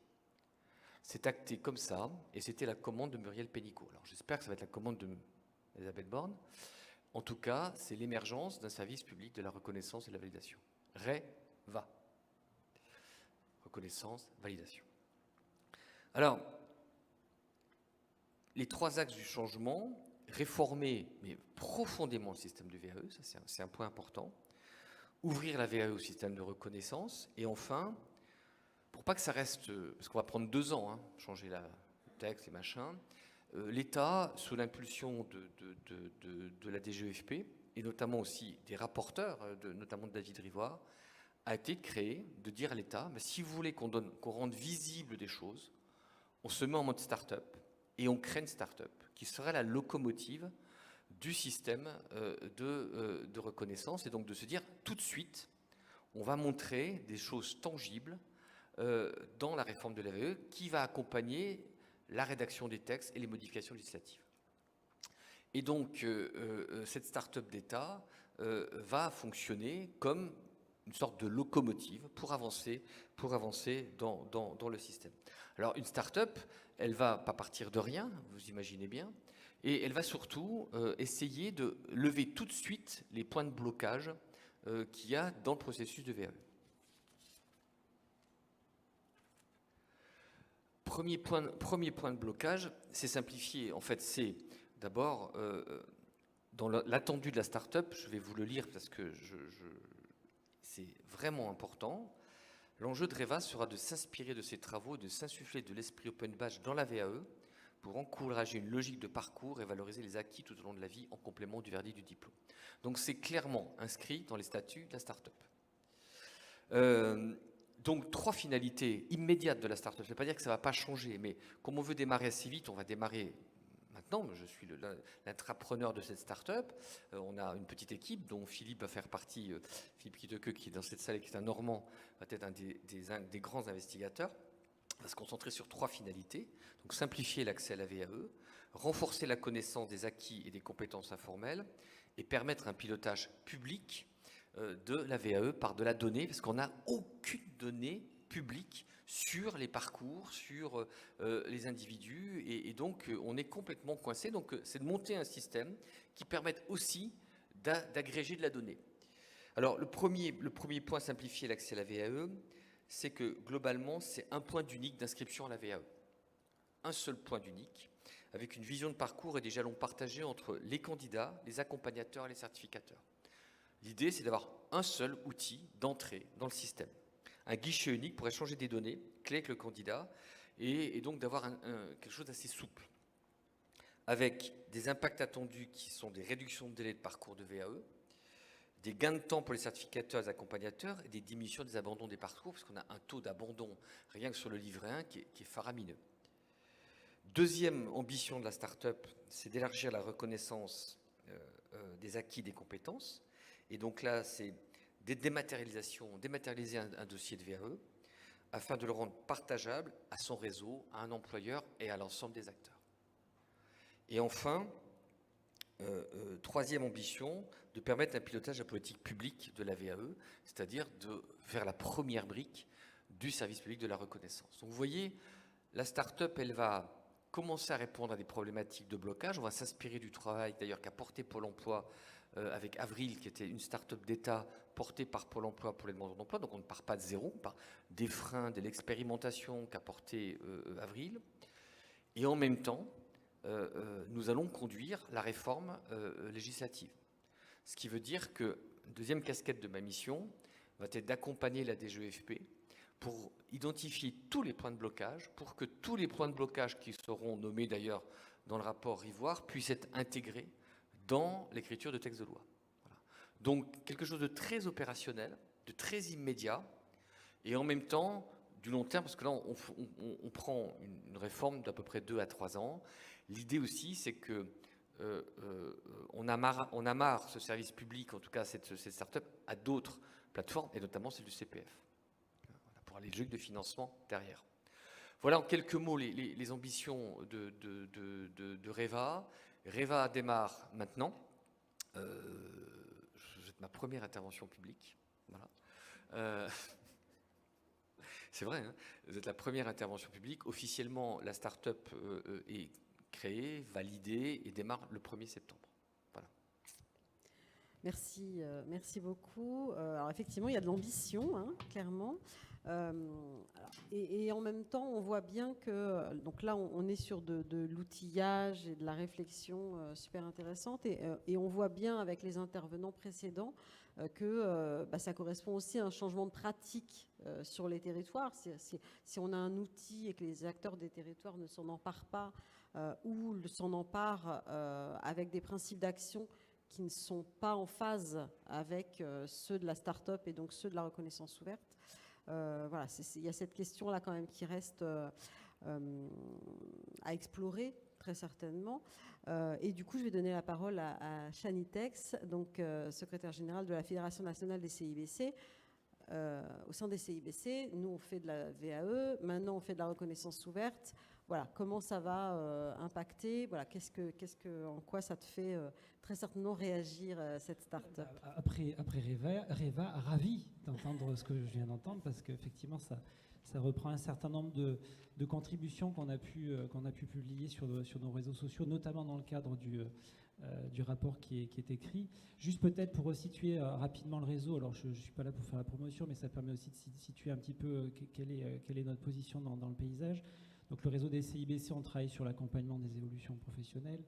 C'est acté comme ça, et c'était la commande de Muriel Pénicaud. Alors j'espère que ça va être la commande d'Elisabeth Borne. En tout cas, c'est l'émergence d'un service public de la reconnaissance et de la validation. REVA. Reconnaissance, validation. Alors, les 3 axes du changement, réformer, mais profondément le système de VAE, ça c'est un point important, ouvrir la VAE au système de reconnaissance, et enfin, pour pas que ça reste, parce qu'on va prendre 2 ans, changer le texte et machin, l'État, sous l'impulsion de la DGEFP, et notamment aussi des rapporteurs, notamment de David Rivoire, a été créé de dire à l'État, si vous voulez qu'on rende visible des choses, on se met en mode start-up et on crée une start-up qui sera la locomotive du système de reconnaissance, et donc de se dire tout de suite, on va montrer des choses tangibles dans la réforme de la VAE qui va accompagner la rédaction des textes et les modifications législatives. Et donc, cette start-up d'État va fonctionner comme une sorte de locomotive pour avancer dans le système. Alors une start-up, elle ne va pas partir de rien, vous imaginez bien, et elle va surtout essayer de lever tout de suite les points de blocage qu'il y a dans le processus de VAE. Premier point de blocage, c'est simplifié. En fait, c'est d'abord, dans l'attendu de la start-up, je vais vous le lire parce que c'est vraiment important. L'enjeu de REVA sera de s'inspirer de ces travaux, de s'insuffler de l'esprit open badge dans la VAE pour encourager une logique de parcours et valoriser les acquis tout au long de la vie en complément du verdict du diplôme. Donc c'est clairement inscrit dans les statuts de la start-up. Donc 3 finalités immédiates de la start-up. Ça ne veut pas dire que ça ne va pas changer, mais comme on veut démarrer assez vite, on va démarrer maintenant. Je suis l'intrapreneur de cette start-up. On a une petite équipe dont Philippe va faire partie, Philippe Kiteke, qui est dans cette salle et qui est un Normand, va être un des grands investigateurs. On va se concentrer sur 3 finalités. Donc simplifier l'accès à la VAE, renforcer la connaissance des acquis et des compétences informelles et permettre un pilotage public de la VAE par de la donnée, parce qu'on n'a aucune donnée publique sur les parcours, sur les individus, et donc on est complètement coincé. Donc c'est de monter un système qui permette aussi d'agréger de la donnée. Alors le premier point, simplifier l'accès à la VAE, c'est que globalement c'est un point d'unique d'inscription à la VAE. Un seul point d'unique, avec une vision de parcours et des jalons partagés entre les candidats, les accompagnateurs et les certificateurs. L'idée, c'est d'avoir un seul outil d'entrée dans le système. Un guichet unique pour échanger des données clés avec le candidat et donc d'avoir quelque chose d'assez souple. Avec des impacts attendus qui sont des réductions de délai de parcours de VAE, des gains de temps pour les certificateurs et les accompagnateurs et des diminutions des abandons des parcours, parce qu'on a un taux d'abandon rien que sur le livret 1 qui est faramineux. Deuxième ambition de la start-up, c'est d'élargir la reconnaissance des acquis des compétences. Et donc là, c'est dématérialiser un dossier de VAE afin de le rendre partageable à son réseau, à un employeur et à l'ensemble des acteurs. Et enfin, troisième ambition, de permettre un pilotage de la politique publique de la VAE, c'est-à-dire de faire la première brique du service public de la reconnaissance. Donc vous voyez, la start-up, elle va commencer à répondre à des problématiques de blocage. On va s'inspirer du travail d'ailleurs qu'a porté Pôle emploi avec Avril, qui était une start-up d'État portée par Pôle emploi pour les demandeurs d'emploi. Donc on ne part pas de zéro, on part des freins, de l'expérimentation qu'a porté Avril. Et en même temps, nous allons conduire la réforme législative. Ce qui veut dire que, deuxième casquette de ma mission, va être d'accompagner la DGEFP pour identifier tous les points de blocage, pour que tous les points de blocage qui seront nommés d'ailleurs dans le rapport Ivoire puissent être intégrés dans l'écriture de textes de loi. Voilà. Donc quelque chose de très opérationnel, de très immédiat, et en même temps du long terme, parce que là on prend une réforme d'à peu près 2 à 3 ans. L'idée aussi, c'est que on amarre ce service public, en tout cas cette start-up, à d'autres plateformes, et notamment celle du CPF, pour aller logique de financement derrière. Voilà en quelques mots les ambitions de REVA. REVA démarre maintenant. C'est ma première intervention publique. Voilà. C'est vrai, hein, vous êtes la première intervention publique. Officiellement, la start-up est créée, validée et démarre le 1er septembre. Voilà. Merci beaucoup. Alors effectivement, il y a de l'ambition, hein, clairement. Et en même temps, on voit bien que, donc là, on est sur de l'outillage et de la réflexion super intéressante, et on voit bien avec les intervenants précédents que ça correspond aussi à un changement de pratique sur les territoires. Si on a un outil et que les acteurs des territoires ne s'en emparent pas ou s'en emparent avec des principes d'action qui ne sont pas en phase avec ceux de la start-up et donc ceux de la reconnaissance ouverte. Voilà, il y a cette question-là quand même qui reste à explorer très certainement. Et du coup, je vais donner la parole à Chani Tex, donc secrétaire générale de la Fédération nationale des CIBC. Au sein des CIBC, nous on fait de la VAE, maintenant on fait de la reconnaissance ouverte. voilà, comment ça va impacter, voilà, en quoi ça te fait très certainement réagir cette start-up. Après Reva, ravi d'entendre ce que je viens d'entendre, parce qu'effectivement, ça reprend un certain nombre de contributions qu'on a pu publier sur nos réseaux sociaux, notamment dans le cadre du rapport qui est écrit. Juste peut-être pour resituer rapidement le réseau, alors je ne suis pas là pour faire la promotion, mais ça permet aussi de situer un petit peu quelle est notre position dans le paysage. Donc le réseau des CIBC, on travaille sur l'accompagnement des évolutions professionnelles.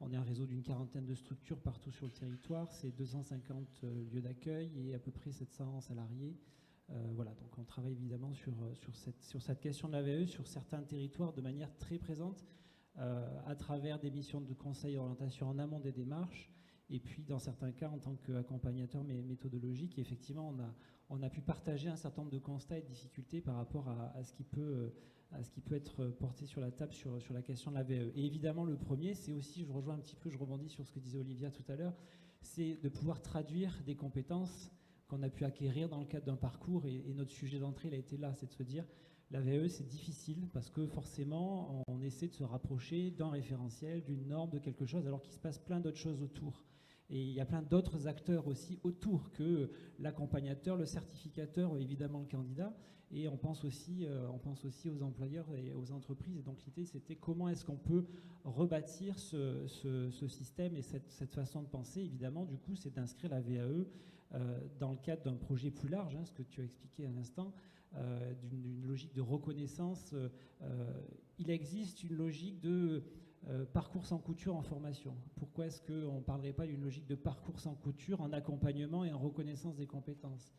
On est un réseau d'une 40aine de structures partout sur le territoire, c'est 250 lieux d'accueil et à peu près 700 salariés. Voilà, donc on travaille évidemment sur cette question de la VAE sur certains territoires de manière très présente, à travers des missions de conseil et d'orientation en amont des démarches, et puis dans certains cas en tant qu'accompagnateur méthodologique. Et effectivement, on a pu partager un certain nombre de constats et de difficultés par rapport à ce qui peut être porté sur la table sur la question de la VAE. Et évidemment, le premier, c'est aussi, je rejoins un petit peu, je rebondis sur ce que disait Olivia tout à l'heure, c'est de pouvoir traduire des compétences qu'on a pu acquérir dans le cadre d'un parcours. Et notre sujet d'entrée, il a été là, c'est de se dire, la VAE, c'est difficile parce que forcément, on essaie de se rapprocher d'un référentiel, d'une norme, de quelque chose, alors qu'il se passe plein d'autres choses autour. Et il y a plein d'autres acteurs aussi autour que l'accompagnateur, le certificateur, évidemment le candidat. Et on pense aussi aux employeurs et aux entreprises. Et donc l'idée, c'était comment est-ce qu'on peut rebâtir ce système et cette façon de penser. Évidemment, du coup, c'est d'inscrire la VAE dans le cadre d'un projet plus large, ce que tu as expliqué à l'instant, d'une logique de reconnaissance. Il existe une logique de parcours sans couture en formation. Pourquoi est-ce qu'on ne parlerait pas d'une logique de parcours sans couture en accompagnement et en reconnaissance des compétences ?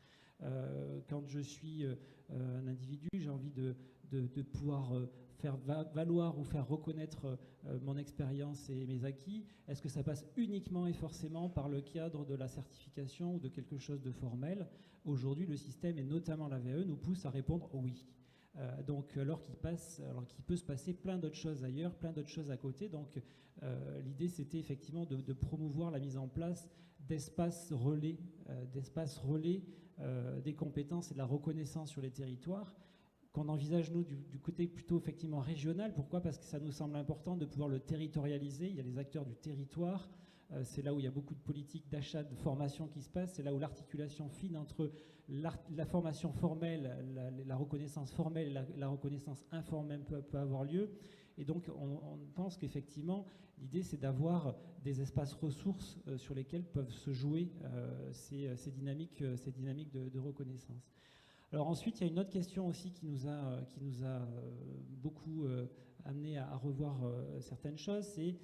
Quand je suis un individu, j'ai envie de pouvoir faire valoir ou faire reconnaître mon expérience et mes acquis. Est-ce que ça passe uniquement et forcément par le cadre de la certification ou de quelque chose de formel ? Aujourd'hui, le système, et notamment la VAE, nous pousse à répondre oui. Donc, alors qu'il peut se passer plein d'autres choses ailleurs, plein d'autres choses à côté. Donc, l'idée, c'était effectivement de promouvoir la mise en place d'espaces relais, des compétences et de la reconnaissance sur les territoires, qu'on envisage, nous, du côté plutôt effectivement régional. Pourquoi ? Parce que ça nous semble important de pouvoir le territorialiser. Il y a les acteurs du territoire. C'est là où il y a beaucoup de politiques d'achat, de formation qui se passent. C'est là où l'articulation fine entre la formation formelle, la reconnaissance formelle et la reconnaissance informelle peut avoir lieu. Et donc, on pense qu'effectivement, l'idée, c'est d'avoir des espaces ressources sur lesquels peuvent se jouer ces dynamiques de reconnaissance. Alors ensuite, il y a une autre question aussi qui nous a beaucoup amené à revoir certaines choses, c'est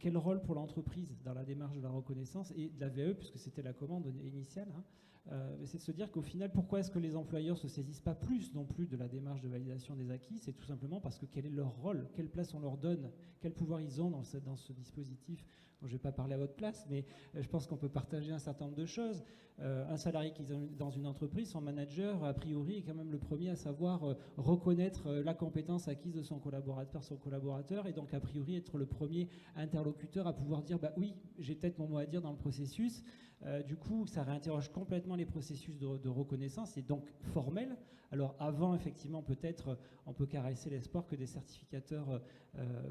quel rôle pour l'entreprise dans la démarche de la reconnaissance et de la VAE, puisque c'était la commande initiale, c'est de se dire qu'au final, pourquoi est-ce que les employeurs ne se saisissent pas plus non plus de la démarche de validation des acquis ? C'est tout simplement parce que quel est leur rôle, quelle place on leur donne, quel pouvoir ils ont dans ce dispositif. Bon, je ne vais pas parler à votre place, mais je pense qu'on peut partager un certain nombre de choses. Un salarié qui est dans une entreprise, son manager, a priori, est quand même le premier à savoir reconnaître la compétence acquise de son collaborateur, et donc a priori être le premier interlocuteur à pouvoir dire bah oui, j'ai peut-être mon mot à dire dans le processus. Du coup, ça réinterroge complètement les processus de reconnaissance, et donc formel. Alors avant, effectivement, peut-être on peut caresser l'espoir que des certificateurs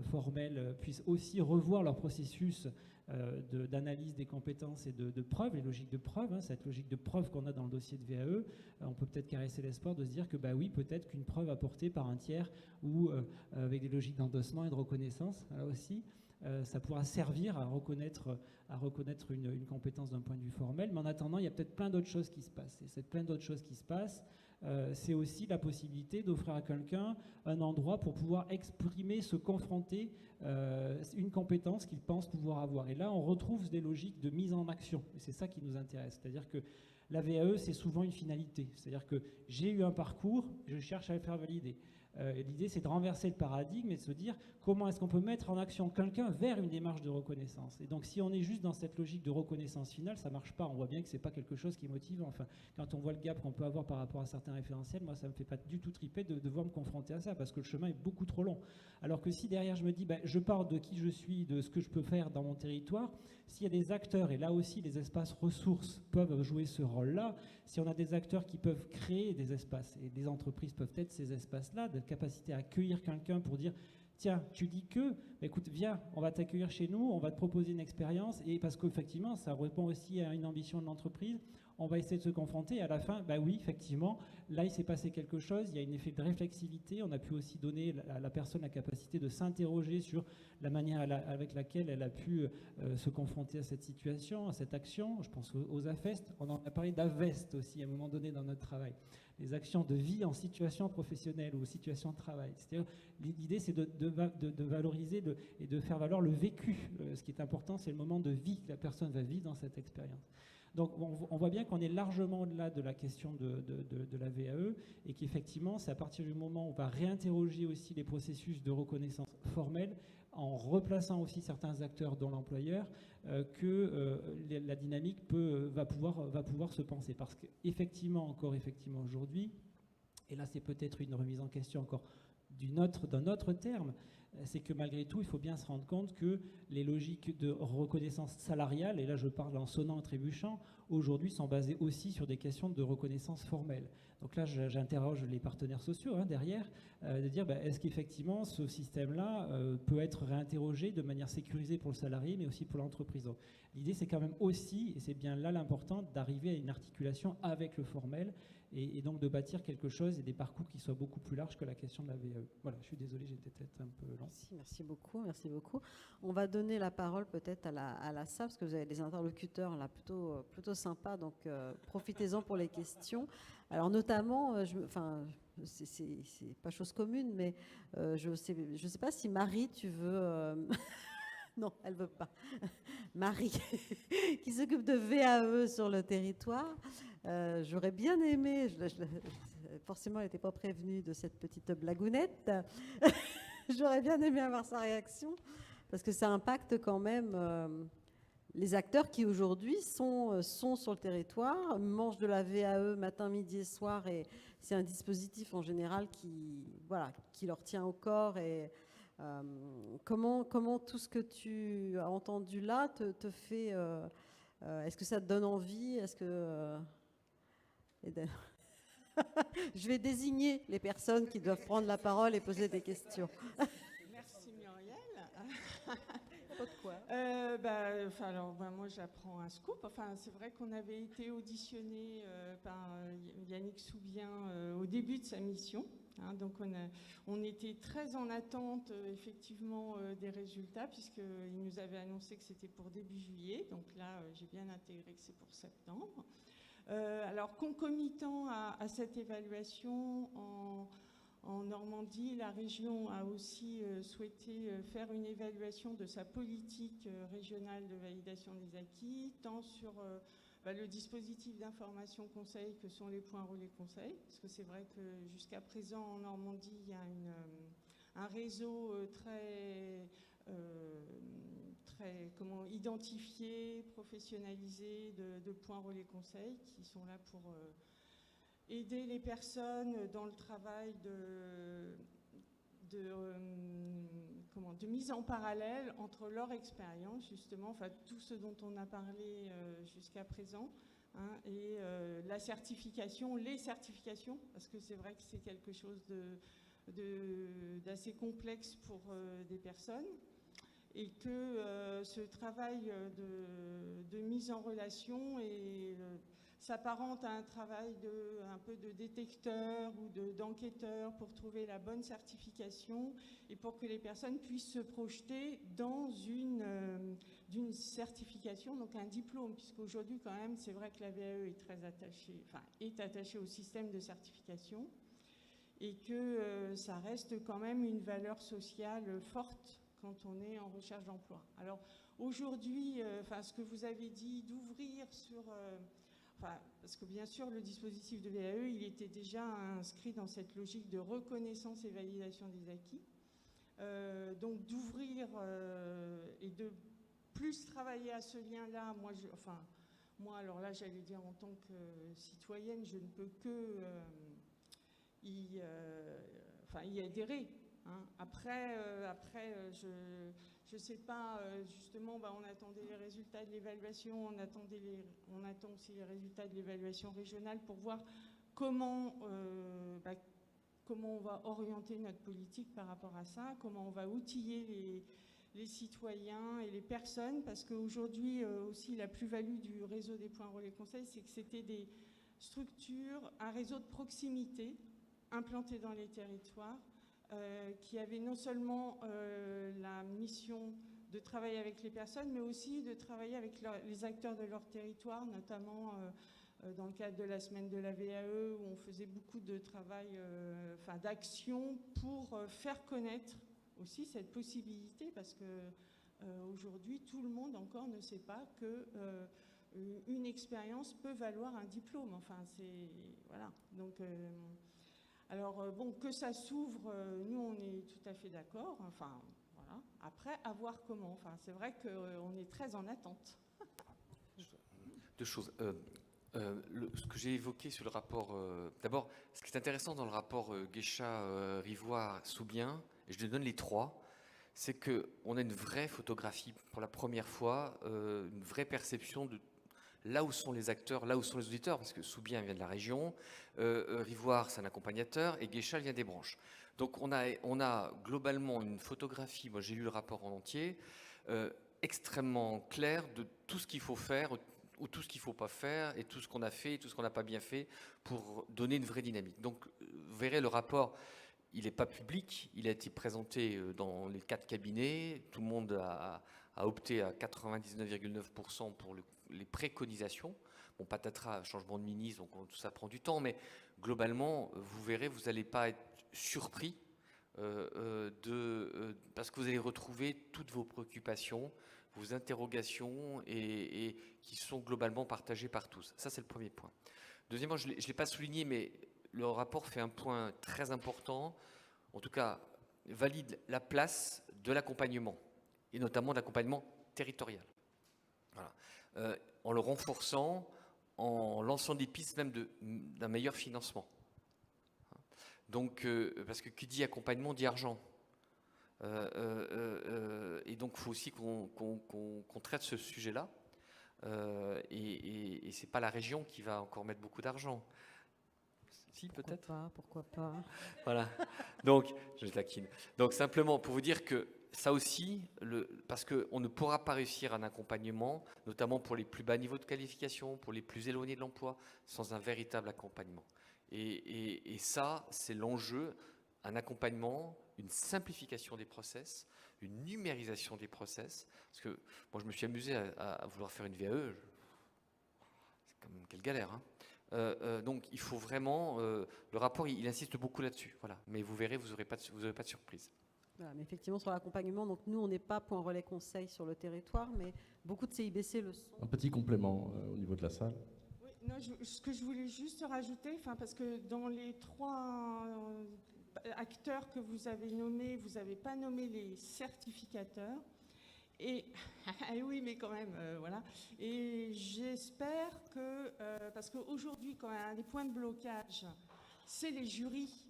formels puissent aussi revoir leur processus d'analyse des compétences et de preuve, les logiques de preuve, cette logique de preuve qu'on a dans le dossier de VAE. On peut peut-être caresser l'espoir de se dire que bah oui, peut-être qu'une preuve apportée par un tiers ou avec des logiques d'endossement et de reconnaissance, là aussi, ça pourra servir à reconnaître une compétence d'un point de vue formel. Mais en attendant, il y a peut-être plein d'autres choses qui se passent. Et cette plein d'autres choses qui se passent, c'est aussi la possibilité d'offrir à quelqu'un un endroit pour pouvoir exprimer, se confronter une compétence qu'il pense pouvoir avoir. Et là, on retrouve des logiques de mise en action. Et c'est ça qui nous intéresse. C'est-à-dire que la VAE, c'est souvent une finalité. C'est-à-dire que j'ai eu un parcours, je cherche à le faire valider. L'idée, c'est de renverser le paradigme et de se dire comment est-ce qu'on peut mettre en action quelqu'un vers une démarche de reconnaissance. Et donc, si on est juste dans cette logique de reconnaissance finale, ça ne marche pas. On voit bien que ce n'est pas quelque chose qui motive. Enfin, quand on voit le gap qu'on peut avoir par rapport à certains référentiels, moi, ça ne me fait pas du tout triper de devoir me confronter à ça parce que le chemin est beaucoup trop long. Alors que si derrière, je me dis, je pars de qui je suis, de ce que je peux faire dans mon territoire, s'il y a des acteurs, et là aussi, les espaces ressources peuvent jouer ce rôle-là, si on a des acteurs qui peuvent créer des espaces, et des entreprises peuvent être ces espaces-là, capacité à accueillir quelqu'un pour dire tiens, tu dis que, bah, écoute, viens, on va t'accueillir chez nous, on va te proposer une expérience, et parce qu'effectivement, ça répond aussi à une ambition de l'entreprise, on va essayer de se confronter, et à la fin, bah oui, effectivement, là, il s'est passé quelque chose, il y a un effet de réflexivité, on a pu aussi donner à la personne la capacité de s'interroger sur la manière avec laquelle elle a pu se confronter à cette situation, à cette action. Je pense aux AFEST, on en a parlé d'AVEST aussi à un moment donné dans notre travail. Les actions de vie en situation professionnelle ou situation de travail. C'est-à-dire, l'idée, c'est de valoriser et de faire valoir le vécu. Ce qui est important, c'est le moment de vie que la personne va vivre dans cette expérience. Donc, on voit bien qu'on est largement au-delà de la question de la VAE et qu'effectivement, c'est à partir du moment où on va réinterroger aussi les processus de reconnaissance formelle en replaçant aussi certains acteurs dont l'employeur, que la dynamique va pouvoir se penser. Parce qu'effectivement, effectivement aujourd'hui, et là c'est peut-être une remise en question encore d'un autre terme, c'est que malgré tout, il faut bien se rendre compte que les logiques de reconnaissance salariale, et là je parle en sonnant et trébuchant, aujourd'hui sont basées aussi sur des questions de reconnaissance formelle. Donc là, j'interroge les partenaires sociaux derrière, de dire est-ce qu'effectivement ce système-là peut être réinterrogé de manière sécurisée pour le salarié, mais aussi pour l'entreprise. L'idée, c'est quand même aussi, et c'est bien là l'important, d'arriver à une articulation avec le formel, et donc de bâtir quelque chose et des parcours qui soient beaucoup plus larges que la question de la VAE. Voilà, je suis désolé, j'étais peut-être un peu lent. Merci beaucoup, merci beaucoup. On va donner la parole peut-être à la SAP, parce que vous avez des interlocuteurs là plutôt sympas, donc profitez-en pour les questions. Alors notamment, c'est pas chose commune, mais je sais pas si Marie, tu veux... Non, elle veut pas. Marie, qui s'occupe de VAE sur le territoire. J'aurais bien aimé, forcément elle n'était pas prévenue de cette petite blagounette, j'aurais bien aimé avoir sa réaction, parce que ça impacte quand même les acteurs qui aujourd'hui sont sur le territoire, mangent de la VAE matin, midi et soir, et c'est un dispositif en général qui leur tient au corps. Et comment tout ce que tu as entendu là te fait... est-ce que ça te donne envie? Est-ce que... Je vais désigner les personnes qui doivent prendre la parole et poser des questions. Merci Muriel. Pas de quoi. Moi j'apprends un scoop. C'est vrai qu'on avait été auditionné par Yannick Soubien au début de sa mission. Donc on était très en attente effectivement des résultats, puisqu'il nous avait annoncé que c'était pour début juillet. Donc là j'ai bien intégré que c'est pour septembre. Alors concomitant à cette évaluation en Normandie, la région a aussi souhaité faire une évaluation de sa politique régionale de validation des acquis, tant sur le dispositif d'information conseil que sont les points relais conseil, parce que c'est vrai que jusqu'à présent en Normandie, il y a un réseau très identifié, professionnalisé de points relais conseil qui sont là pour aider les personnes dans le travail de mise en parallèle entre leur expérience, justement, tout ce dont on a parlé jusqu'à présent, et la certification, les certifications, parce que c'est vrai que c'est quelque chose d'assez complexe pour des personnes, et que ce travail de mise en relation s'apparente à un travail un peu de détecteur ou d'enquêteur pour trouver la bonne certification et pour que les personnes puissent se projeter dans d'une certification, donc un diplôme, puisqu'aujourd'hui quand même c'est vrai que la VAE est attachée au système de certification et que ça reste quand même une valeur sociale forte quand on est en recherche d'emploi. Alors aujourd'hui, ce que vous avez dit d'ouvrir sur... parce que bien sûr, le dispositif de VAE, il était déjà inscrit dans cette logique de reconnaissance et validation des acquis. Donc d'ouvrir et de plus travailler à ce lien-là, moi, alors là, j'allais dire en tant que citoyenne, je ne peux que y adhérer. Après, je ne sais pas, justement, on attendait les résultats de l'évaluation, on attend aussi les résultats de l'évaluation régionale pour voir comment comment on va orienter notre politique par rapport à ça, comment on va outiller les citoyens et les personnes, parce qu'aujourd'hui aussi la plus-value du réseau des points relais conseils, c'est que c'était des structures, un réseau de proximité implanté dans les territoires, qui avait non seulement la mission de travailler avec les personnes, mais aussi de travailler avec les acteurs de leur territoire, notamment dans le cadre de la semaine de la VAE, où on faisait beaucoup de travail, d'action pour faire connaître aussi cette possibilité, parce que aujourd'hui, tout le monde encore ne sait pas que une expérience peut valoir un diplôme. Enfin, c'est voilà. Donc, alors bon, que ça s'ouvre, nous on est tout à fait d'accord. Enfin, voilà. Après, à voir comment. Enfin, c'est vrai qu'on est très en attente. Deux choses. Ce que j'ai évoqué sur le rapport, d'abord, ce qui est intéressant dans le rapport Guécha, Rivoire, Soubien, et je te donne les trois, c'est qu'on a une vraie photographie pour la première fois, une vraie perception de là où sont les acteurs, là où sont les auditeurs, parce que Soubien vient de la région, Rivoire c'est un accompagnateur, et Guécha vient des branches. Donc on a globalement une photographie, moi j'ai lu le rapport en entier, extrêmement claire de tout ce qu'il faut faire, ou tout ce qu'il ne faut pas faire, et tout ce qu'on a fait, et tout ce qu'on n'a pas bien fait, pour donner une vraie dynamique. Donc, vous verrez, le rapport, il n'est pas public, il a été présenté dans les 4 cabinets, tout le monde a opté à 99,9% pour les préconisations. Bon, patatras, changement de ministre, donc tout ça prend du temps, mais globalement, vous verrez, vous n'allez pas être surpris, parce que vous allez retrouver toutes vos préoccupations, vos interrogations et qui sont globalement partagées par tous. Ça, c'est le premier point. Deuxièmement, je ne l'ai pas souligné, mais le rapport fait un point très important, en tout cas, valide la place de l'accompagnement, et notamment de l'accompagnement territorial. Voilà. En le renforçant, en lançant des pistes même d'un meilleur financement. Donc, parce que qui dit accompagnement dit argent. Et donc, il faut aussi qu'on traite ce sujet-là. Et ce n'est pas la région qui va encore mettre beaucoup d'argent. Si, peut-être. Pourquoi pas. Voilà. Donc, je taquine. Donc, simplement pour vous dire que ça aussi, parce qu'on ne pourra pas réussir un accompagnement, notamment pour les plus bas niveaux de qualification, pour les plus éloignés de l'emploi, sans un véritable accompagnement. Et ça, c'est l'enjeu, un accompagnement, une simplification des process, une numérisation des process. Parce que moi, je me suis amusé à vouloir faire une VAE. C'est quand même quelle galère. Hein. Donc, il faut vraiment... le rapport, il insiste beaucoup là-dessus. Voilà. Mais vous verrez, vous n'aurez pas de surprise. Voilà, mais effectivement, sur l'accompagnement, donc nous, on n'est pas point relais conseil sur le territoire, mais beaucoup de CIBC le sont. Un petit complément au niveau de la salle. Oui, non, ce que je voulais juste rajouter, parce que dans les 3 acteurs que vous avez nommés, vous n'avez pas nommé les certificateurs. Et oui, mais quand même, voilà. Et j'espère que, parce qu'aujourd'hui, quand même, un des points de blocage, c'est les jurys.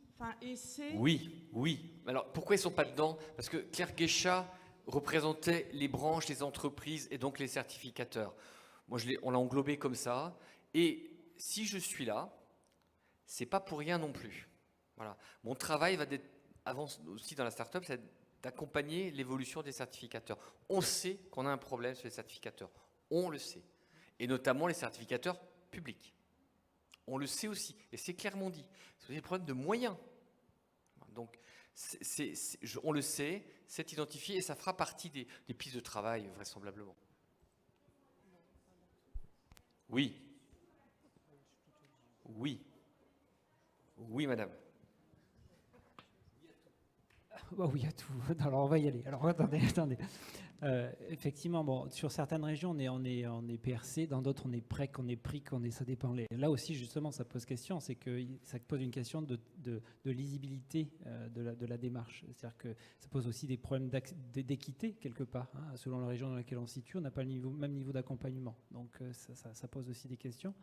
Oui. Alors, pourquoi ils ne sont pas dedans? Parce que Claire Guécha représentait les branches, les entreprises et donc les certificateurs. Moi, on l'a englobé comme ça. Et si je suis là, ce n'est pas pour rien non plus. Voilà. Mon travail va avance aussi dans la start-up, c'est d'accompagner l'évolution des certificateurs. On sait qu'on a un problème sur les certificateurs. On le sait. Et notamment les certificateurs publics. On le sait aussi, et c'est clairement dit. C'est des problèmes de moyens. Donc, on le sait, c'est identifié, et ça fera partie des pistes de travail, vraisemblablement. Oui. Oui, madame. Oui, à tout. Alors, on va y aller. Alors, attendez. Effectivement, bon, sur certaines régions, on est PRC, dans d'autres, on est PREC, on est PRIC, ça dépend. Là aussi, justement, ça pose question, c'est que ça pose une question de lisibilité de la démarche. C'est-à-dire que ça pose aussi des problèmes d'équité, quelque part. Hein. Selon la région dans laquelle on se situe, on n'a pas le même niveau d'accompagnement. Donc, ça pose aussi des questions.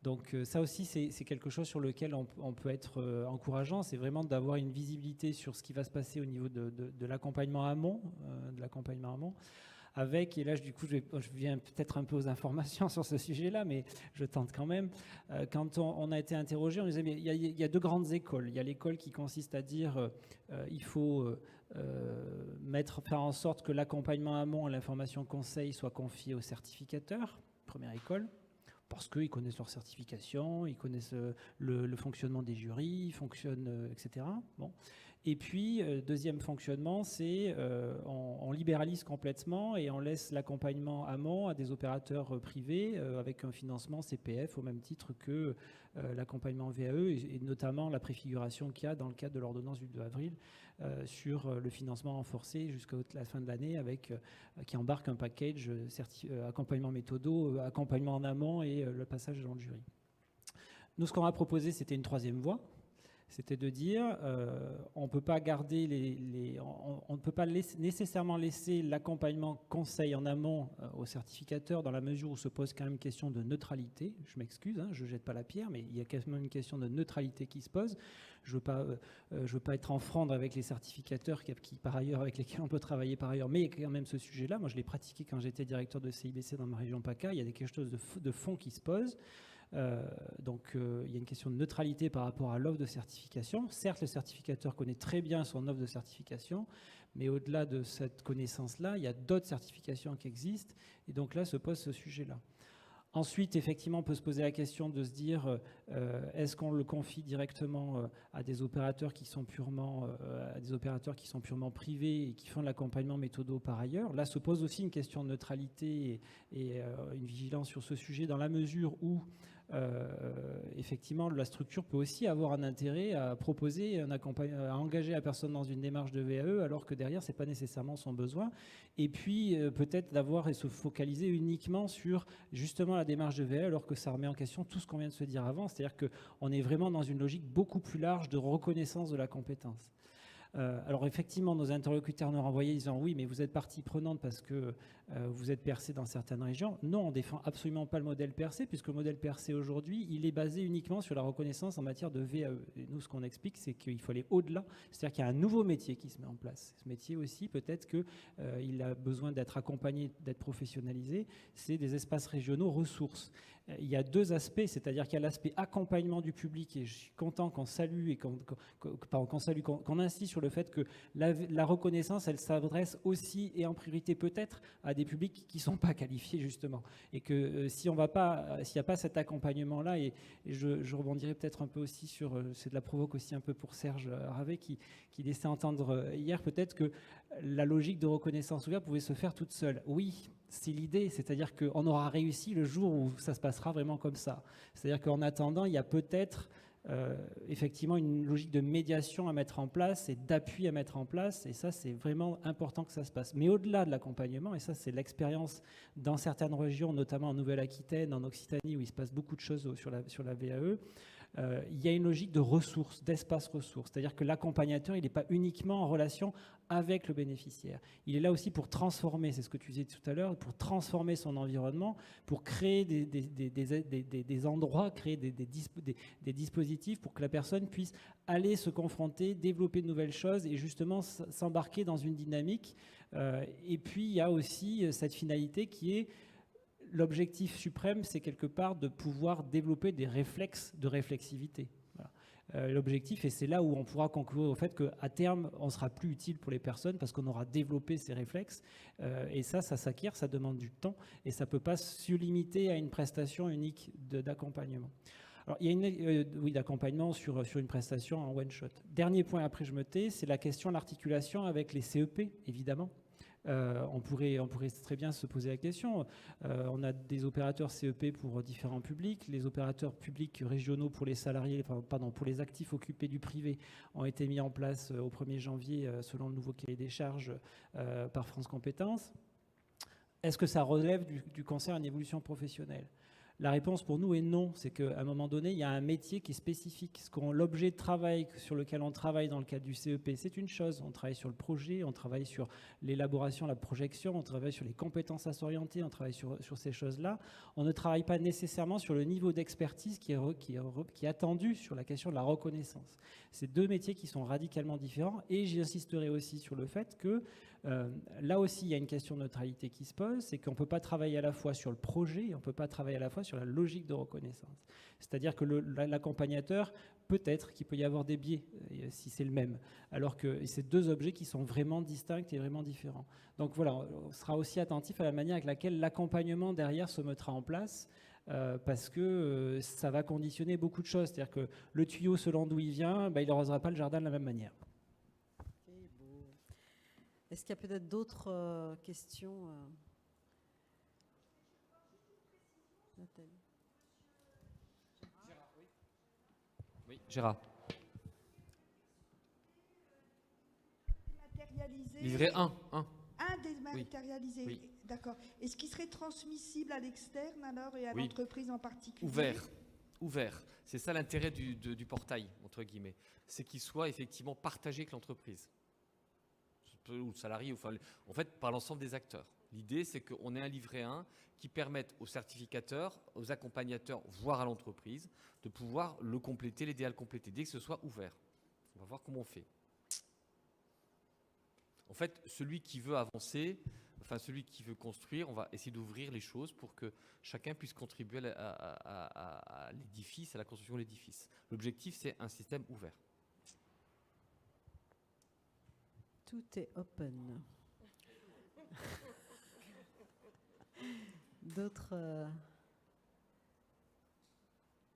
Donc ça aussi, c'est quelque chose sur lequel on peut être encourageant, c'est vraiment d'avoir une visibilité sur ce qui va se passer au niveau de l'accompagnement amont, avec, et là du coup je viens peut-être un peu aux informations sur ce sujet-là, mais je tente quand même. Quand on a été interrogé, on disait mais il y a deux grandes écoles. Il y a l'école qui consiste à dire il faut faire en sorte que l'accompagnement amont et l'information conseil soit confié aux certificateurs, première école, parce qu'ils connaissent leur certification, ils connaissent le fonctionnement des jurys, ils fonctionnent, etc. Bon. Et puis, deuxième fonctionnement, c'est on libéralise complètement et on laisse l'accompagnement amont à des opérateurs privés avec un financement CPF au même titre que l'accompagnement VAE et notamment la préfiguration qu'il y a dans le cadre de l'ordonnance du 2 avril sur le financement renforcé jusqu'à la fin de l'année qui embarque un package accompagnement méthodo, accompagnement en amont et le passage devant le jury. Nous, ce qu'on a proposé, c'était une troisième voie. C'était de dire, on ne peut pas garder on ne peut pas nécessairement laisser l'accompagnement conseil en amont aux certificateurs dans la mesure où se pose quand même une question de neutralité. Je m'excuse, hein, je ne jette pas la pierre, mais il y a quand même une question de neutralité qui se pose. Je ne veux pas être en fronde avec les certificateurs qui, par ailleurs, avec lesquels on peut travailler par ailleurs, mais il y a quand même ce sujet-là. Moi, je l'ai pratiqué quand j'étais directeur de CIBC dans ma région PACA. Il y a quelque chose de fond qui se pose. Donc il y a une question de neutralité par rapport à l'offre de certification. Certes, le certificateur connaît très bien son offre de certification, mais au-delà de cette connaissance-là, il y a d'autres certifications qui existent, et donc là se pose ce sujet-là. Ensuite, effectivement, on peut se poser la question de se dire est-ce qu'on le confie directement à des opérateurs qui sont purement privés et qui font de l'accompagnement méthodo par ailleurs. Là se pose aussi une question de neutralité et une vigilance sur ce sujet dans la mesure où effectivement, la structure peut aussi avoir un intérêt à proposer, à engager la personne dans une démarche de VAE, alors que derrière, ce n'est pas nécessairement son besoin. Et puis, peut-être d'avoir et se focaliser uniquement sur justement la démarche de VAE, alors que ça remet en question tout ce qu'on vient de se dire avant. C'est-à-dire qu'on est vraiment dans une logique beaucoup plus large de reconnaissance de la compétence. Alors effectivement, nos interlocuteurs nous renvoyaient disant oui, mais vous êtes partie prenante parce que vous êtes percé dans certaines régions. Non, on ne défend absolument pas le modèle percé, puisque le modèle percé aujourd'hui, il est basé uniquement sur la reconnaissance en matière de VAE. Et nous, ce qu'on explique, c'est qu'il faut aller au-delà. C'est-à-dire qu'il y a un nouveau métier qui se met en place. Ce métier aussi, peut-être qu'il a besoin d'être accompagné, d'être professionnalisé. C'est des espaces régionaux ressources. Il y a deux aspects, c'est-à-dire qu'il y a l'aspect accompagnement du public, et je suis content qu'on salue et qu'on insiste sur le fait que la reconnaissance, elle s'adresse aussi et en priorité peut-être à des publics qui ne sont pas qualifiés justement, et que s'il n'y a pas cet accompagnement-là, et je rebondirai peut-être un peu aussi sur, c'est de la provoque aussi un peu pour Serge Ravet qui laissait entendre hier peut-être que la logique de reconnaissance ouverte pouvait se faire toute seule. Oui, c'est l'idée, c'est-à-dire qu'on aura réussi le jour où ça se passera vraiment comme ça. C'est-à-dire qu'en attendant, il y a peut-être effectivement une logique de médiation à mettre en place et d'appui à mettre en place, et ça c'est vraiment important que ça se passe. Mais au-delà de l'accompagnement, et ça c'est l'expérience dans certaines régions, notamment en Nouvelle-Aquitaine, en Occitanie, où il se passe beaucoup de choses sur la VAE, il y a une logique de ressources, d'espace ressources, c'est-à-dire que l'accompagnateur, il n'est pas uniquement en relation avec le bénéficiaire. Il est là aussi pour transformer, c'est ce que tu disais tout à l'heure, pour transformer son environnement, pour créer des endroits, créer des dispositifs pour que la personne puisse aller se confronter, développer de nouvelles choses et justement s'embarquer dans une dynamique. Et puis, il y a aussi cette finalité qui est l'objectif suprême, c'est quelque part de pouvoir développer des réflexes de réflexivité. Voilà. L'objectif, et c'est là où on pourra conclure au fait qu'à terme, on sera plus utile pour les personnes parce qu'on aura développé ces réflexes. Et ça s'acquiert, ça demande du temps et ça ne peut pas se limiter à une prestation unique d'accompagnement. Alors, il y a d'accompagnement sur une prestation en one-shot. Dernier point, après je me tais, c'est la question de l'articulation avec les CEP, évidemment. On pourrait très bien se poser la question. On a des opérateurs CEP pour différents publics. Les opérateurs publics régionaux pour les salariés, pour les actifs occupés du privé ont été mis en place au 1er janvier selon le nouveau cahier des charges par France Compétences. Est-ce que ça relève du conseil en évolution professionnelle ? La réponse pour nous est non. C'est qu'à un moment donné, il y a un métier qui est spécifique. L'objet de travail sur lequel on travaille dans le cadre du CEP, c'est une chose. On travaille sur le projet, on travaille sur l'élaboration, la projection, on travaille sur les compétences à s'orienter, on travaille sur ces choses-là. On ne travaille pas nécessairement sur le niveau d'expertise qui est attendu sur la question de la reconnaissance. C'est deux métiers qui sont radicalement différents. Et j'insisterai aussi sur le fait que là aussi, il y a une question de neutralité qui se pose, c'est qu'on ne peut pas travailler à la fois sur le projet et on ne peut pas travailler à la fois sur la logique de reconnaissance. C'est-à-dire que l'accompagnateur, peut-être qu'il peut y avoir des biais, si c'est le même, alors que c'est deux objets qui sont vraiment distincts et vraiment différents. Donc voilà, on sera aussi attentif à la manière avec laquelle l'accompagnement derrière se mettra en place, parce que ça va conditionner beaucoup de choses. C'est-à-dire que le tuyau, selon d'où il vient, il n'arrosera pas le jardin de la même manière. Est-ce qu'il y a peut-être d'autres questions Nathalie. Oui, Gérard. Livret 1. Un dématérialisé, Oui. D'accord. Est-ce qu'il serait transmissible à l'externe alors et à l'entreprise en particulier? Ouvert. C'est ça l'intérêt du portail, entre guillemets. C'est qu'il soit effectivement partagé avec l'entreprise. Ou le salarié, enfin, en fait, par l'ensemble des acteurs. L'idée, c'est qu'on ait un livret 1 qui permette aux certificateurs, aux accompagnateurs, voire à l'entreprise, de pouvoir le compléter, l'aider à le compléter, dès que ce soit ouvert. On va voir comment on fait. En fait, celui qui veut avancer, enfin celui qui veut construire, on va essayer d'ouvrir les choses pour que chacun puisse contribuer à l'édifice, à la construction de l'édifice. L'objectif, c'est un système ouvert. Tout est open.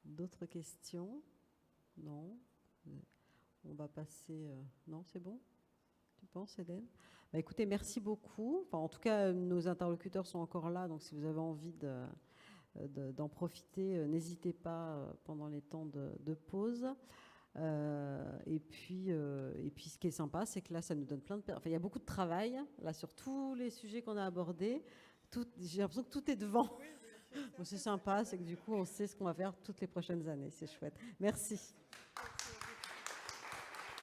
D'autres questions? Non. On va passer... Non, c'est bon? Tu penses, Hélène? Écoutez, merci beaucoup. Enfin, en tout cas, nos interlocuteurs sont encore là, donc si vous avez envie d'en profiter, n'hésitez pas pendant les temps de pause. Et puis, ce qui est sympa, c'est que là, ça nous donne plein de... Enfin, il y a beaucoup de travail, là, sur tous les sujets qu'on a abordés. J'ai l'impression que tout est devant. Bon, c'est sympa, c'est que du coup, on sait ce qu'on va faire toutes les prochaines années. C'est chouette. Merci.